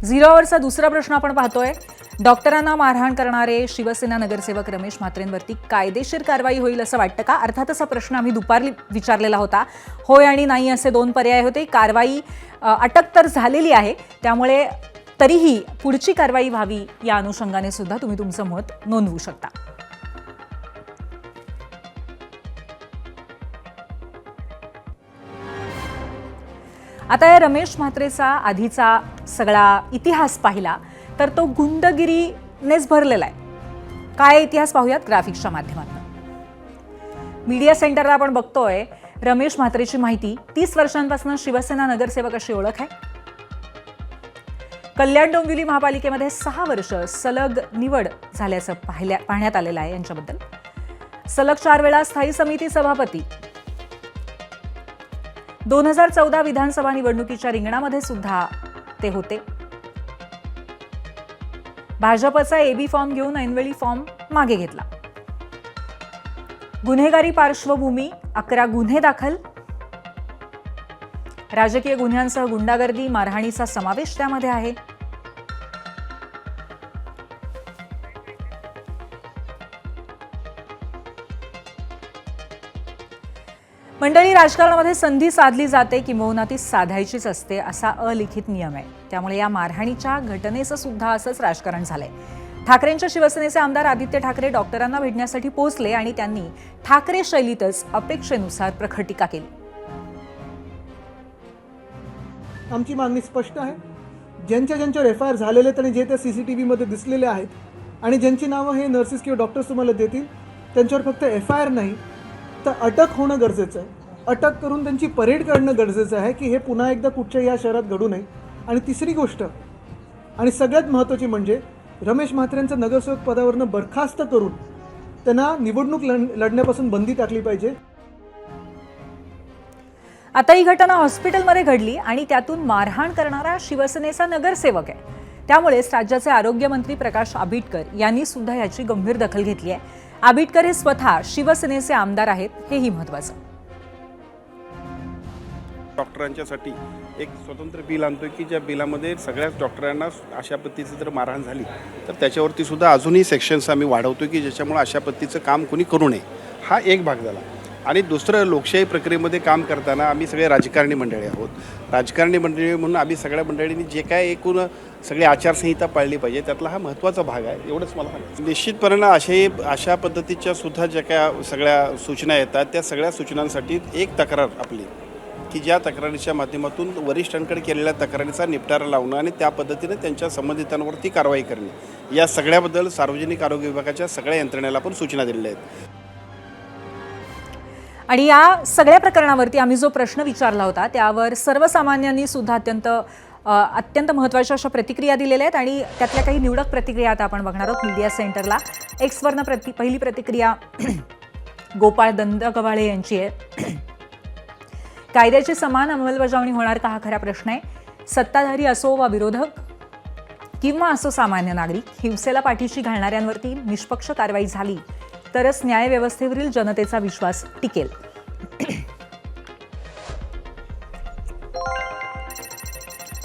0वरचा दुसरा प्रश्न आपण पाहतोय. डॉक्टरांना मारहाण करणारे शिवसेना नगरसेवक रमेश म्हात्रेंवरती कायदेशीर कारवाई होईल असं वाटतं का? अर्थातच हा प्रश्न आम्ही दुपारी विचारलेला होता. होय आणि नाही असे 2 पर्याय होते. कारवाई अटक तर झालेली आहे, त्यामुळे तरीही पुढची कारवाई व्हावी या अनुषंगाने सुद्धा तुम्ही तुमचं मत नोंदवू शकता. आता या रमेश म्हात्रेचा आधीचा सगळा इतिहास पाहिला तर तो गुंडगिरीनेच भरलेला आहे. काय इतिहास पाहूयात ग्राफिक्सच्या माध्यमातून. मीडिया सेंटरला आपण बघतोय रमेश म्हात्रेची माहिती. 30 वर्षांपासून शिवसेना नगरसेवक अशी ओळख आहे. कल्याण डोंबिवली महापालिकेमध्ये 6 वर्ष सलग निवड झाल्याचं पाहण्यात आलेलं आहे यांच्याबद्दल. सलग 4 वेळा स्थायी समिती सभापती. 2014 विधानसभा निवडणुकीच्या रिंगणामध्ये सुद्धा ते होते. भाजपचा AB फॉर्म घेऊन ऐनवेळी फॉर्म मागे घेतला. गुन्हेगारी पार्श्वभूमी, 11 गुन्हे दाखल. राजकीय गुन्ह्यांसह गुंडागर्दी, मारहाणीचा समावेश त्यामध्ये आहे. मंडळी, राजकारणामध्ये संधी साधली जाते किंबहुना ती साधायचीच असते असा अलिखित नियम आहे. त्यामुळे या मारहाणीच्या घटनेचं सुद्धा असंच राजकारण झालंय. ठाकरेंच्या शिवसेनेचे आमदार आदित्य ठाकरे डॉक्टरांना भेटण्यासाठी पोहोचले आणि त्यांनी ठाकरे शैलीतच अपेक्षेनुसार प्रखर केली.
आमची मागणी स्पष्ट आहे. ज्यांच्यावर FIR झालेले आणि जे त्या CCTV मध्ये दिसलेले आहेत आणि ज्यांची नावं हे नर्सेस किंवा डॉक्टर्स तुम्हाला देतील त्यांच्यावर फक्त FIR नाही तर अटक होणं गरजेचं आहे. अटक करून त्यांची परेड काढणं गरजेचं आहे की हे पुन्हा एकदा कुठच्या या शहरात घडू नये. आणि तिसरी गोष्ट आणि सगळ्यात महत्त्वाची म्हणजे रमेश म्हात्रेंचं नगरसेवक पदावरनं बरखास्त करून त्यांना निवडणूक लढण्यापासून बंदी टाकली पाहिजे.
आता ही घटना हॉस्पिटलमध्ये घडली आणि त्यातून मारहाण करणारा शिवसेनेचा नगरसेवक आहे. त्यामुळेच राज्याचे आरोग्यमंत्री प्रकाश आबिटकर यांनी सुद्धा याची गंभीर दखल घेतली आहे. आबिटकर हे स्वतः शिवसेनेचे आमदार आहेत, हेही महत्त्वाचं.
डॉक्टरांच्यासाठी एक स्वतंत्र बिल आणतोय की ज्या बिलामध्ये सगळ्याच डॉक्टरांना अशा पद्धतीची जर मारहाण झाली तर त्याच्यावरती सुद्धा अजूनही सेक्शन्स आम्ही वाढवतोय की ज्याच्यामुळे अशा पद्धतीचं काम कोणी करू नये. हा एक भाग झाला. आणि दुसरं, लोकशाही प्रक्रियेमध्ये काम करताना आम्ही सगळे राजकारणी मंडळी आहोत. राजकारणी मंडळी म्हणून आम्ही सगळ्या मंडळींनी जे काय एकूण सगळी आचारसंहिता पाळली पाहिजे त्यातला हा महत्त्वाचा भाग आहे. एवढंच मला सांगायचं. निश्चितपणे अशा पद्धतीच्या सुद्धा ज्या काय सगळ्या सूचना येतात त्या सगळ्या सूचनांसाठी एक तक्रार आपली की ज्या तक्रारीच्या माध्यमातून वरिष्ठांकडे केलेल्या तक्रारीचा निपटारा लावणं आणि त्या पद्धतीने त्यांच्या संबंधितांवरती कारवाई करणे, या सगळ्याबद्दल सार्वजनिक आरोग्य विभागाच्या सगळ्या यंत्रणेला पण सूचना दिलेल्या आहेत.
आणि या सगळ्या प्रकरणावरती आम्ही जो प्रश्न विचारला होता त्यावर सर्वसामान्यांनी सुद्धा अत्यंत महत्त्वाच्या अशा प्रतिक्रिया दिलेल्या आहेत आणि त्यातल्या काही निवडक प्रतिक्रिया आता आपण बघणार आहोत मीडिया सेंटरला. एक्सवरनं पहिली प्रतिक्रिया गोपाळ दंडगव्हाळे यांची आहे. कायद्याची समान अंमलबजावणी होणार का, हा खरा प्रश्न आहे. सत्ताधारी असो वा विरोधक किंवा असो सामान्य नागरिक, हिंसेला पाठीशी घालणाऱ्यांवरती निष्पक्ष कारवाई झाली तरच न्यायव्यवस्थेवरील जनतेचा विश्वास टिकेल.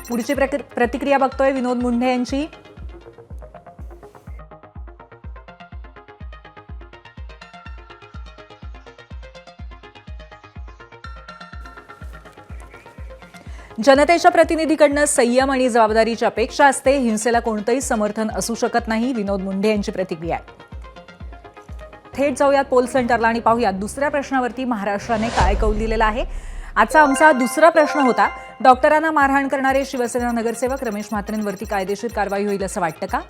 पुढची प्रतिक्रिया बघतोय विनोद मुंढे यांची. जनतेच्या प्रतिनिधीकडनं संयम आणि जबाबदारीची अपेक्षा असते. हिंसेला कोणतंही समर्थन असू शकत नाही, विनोद मुंढे यांची प्रतिक्रिया आहे. थेट जाऊयात पोल सेंटरला आणि पाहूयात दुसऱ्या प्रश्नावरती महाराष्ट्राने काय कौल दिलेला आहे. आजचा आमचा दुसरा प्रश्न होता, डॉक्टरांना मारहाण करणारे शिवसेना नगरसेवक रमेश म्हात्रेंवरती कायदेशीर कारवाई होईल असं वाटतं का?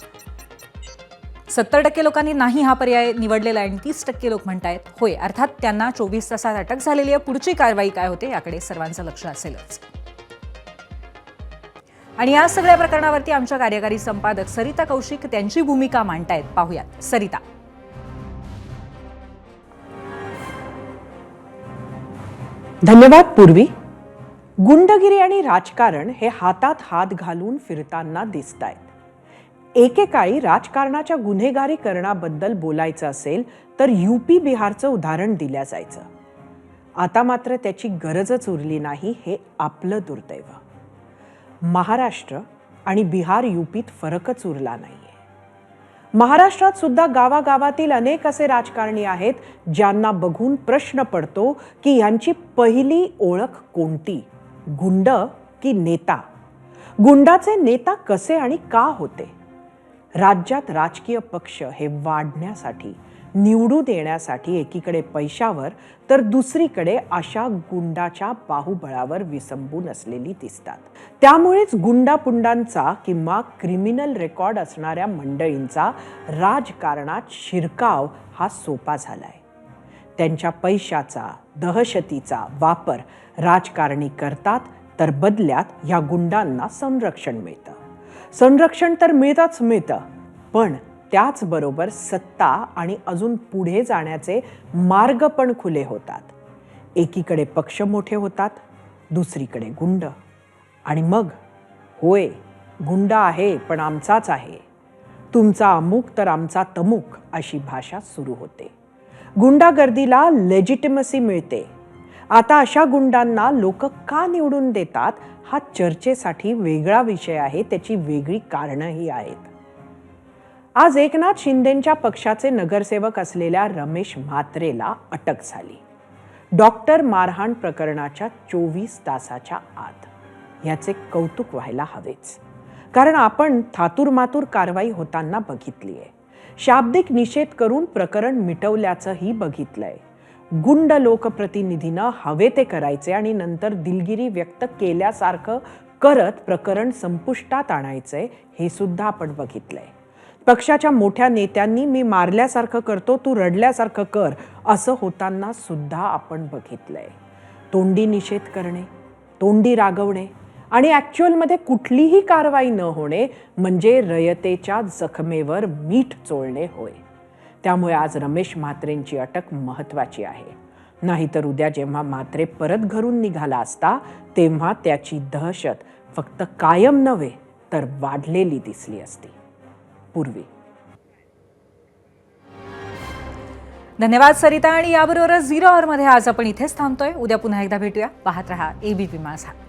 70% लोकांनी नाही हा पर्याय निवडलेला आहे आणि 30% लोक म्हणतायत होय. अर्थात त्यांना 24 तासात अटक झालेली आहे. पुढची कारवाई काय होते याकडे सर्वांचं लक्ष असेलच. आणि या सगळ्या प्रकरणावरती आमच्या कार्यकारी संपादक सरिता कौशिक त्यांची भूमिका मांडतायत. पाहूयात सरिता.
धन्यवाद पूर्वी. गुंडगिरी आणि राजकारण हे हातात हात घालून फिरताना दिसत आहेत. एकेकाळी राजकारणाच्या गुन्हेगारीकरणाबद्दल बोलायचं असेल तर यूपी बिहारचं उदाहरण दिलं जायचं. आता मात्र त्याची गरजच उरली नाही, हे आपलं दुर्दैव. महाराष्ट्र आणि बिहार यूपीत फरकच उरला नाहीये. महाराष्ट्रात सुद्धा गावागावातील अनेक असे राजकारणी आहेत ज्यांना बघून प्रश्न पडतो की यांची पहिली ओळख कोणती, गुंड की नेता? गुंडाचे नेता कसे आणि का होते? राज्यात राजकीय पक्ष हे वाढण्यासाठी, निवडून येण्यासाठी एकीकडे पैशावर तर दुसरीकडे अशा गुंडाच्या बाहुबळावर विसंबून असलेली दिसतात. त्यामुळेच गुंडापुंडांचा किंवा क्रिमिनल रेकॉर्ड असणाऱ्या मंडळींचा राजकारणात शिरकाव हा सोपा झालाय. त्यांच्या पैशाचा, दहशतीचा वापर राजकारणी करतात, तर बदल्यात ह्या गुंडांना संरक्षण मिळतं. संरक्षण तर मिळतं, पण त्याचबरोबर सत्ता आणि अजून पुढे जाण्याचे मार्ग पण खुले होतात. एकीकडे पक्ष मोठे होतात, दुसरीकडे गुंड. आणि मग होय, गुंड आहे पण आमचाच आहे, तुमचा अमुक तर आमचा तमुक अशी भाषा सुरू होते. गुंडागर्दीला लेजिटिमसी मिळते. आता अशा गुंडांना लोक का निवडून देतात हा चर्चेसाठी वेगळा विषय आहे. त्याची वेगळी कारणंही आहेत. आज एकनाथ शिंदेंच्या पक्षाचे नगरसेवक असलेल्या रमेश म्हात्रेला अटक झाली. डॉक्टर मारहाण प्रकरणाच्या 24 तासाच्या आत. याचे कौतुक व्हायला हवेच, कारण आपण थातूरमातूर कारवाई होताना बघितली आहे. शाब्दिक निषेध करून प्रकरण मिटवल्याचंही बघितलंय. गुंड लोकप्रतिनिधीनं हवे ते करायचे आणि नंतर दिलगिरी व्यक्त केल्यासारखं करत प्रकरण संपुष्टात आणायचंय, हे सुद्धा आपण बघितलंय. पक्षाच्या मोठ्या नेत्यांनी मी मारल्यासारखं करतो, तू रडल्यासारखं कर असं होताना सुद्धा आपण बघितलंय. तोंडी निषेध करणे, तोंडी रागवणे आणि ॲक्च्युअलमध्ये कुठलीही कारवाई न होणे म्हणजे रयतेच्या जखमेवर मीठ चोळणे होय. त्यामुळे आज रमेश म्हात्रेंची अटक महत्त्वाची आहे. नाहीतर उद्या जेव्हा म्हात्रे परत घरून निघाला असता तेव्हा त्याची दहशत फक्त कायम नव्हे तर वाढलेली दिसली असती. पूर्वी.
धन्यवाद सरिता. आणि याबरोबरच 0 आवरमध्ये आज आपण इथेच थांबतोय. उद्या पुन्हा एकदा भेटूया. पाहत रहा ABP माझा.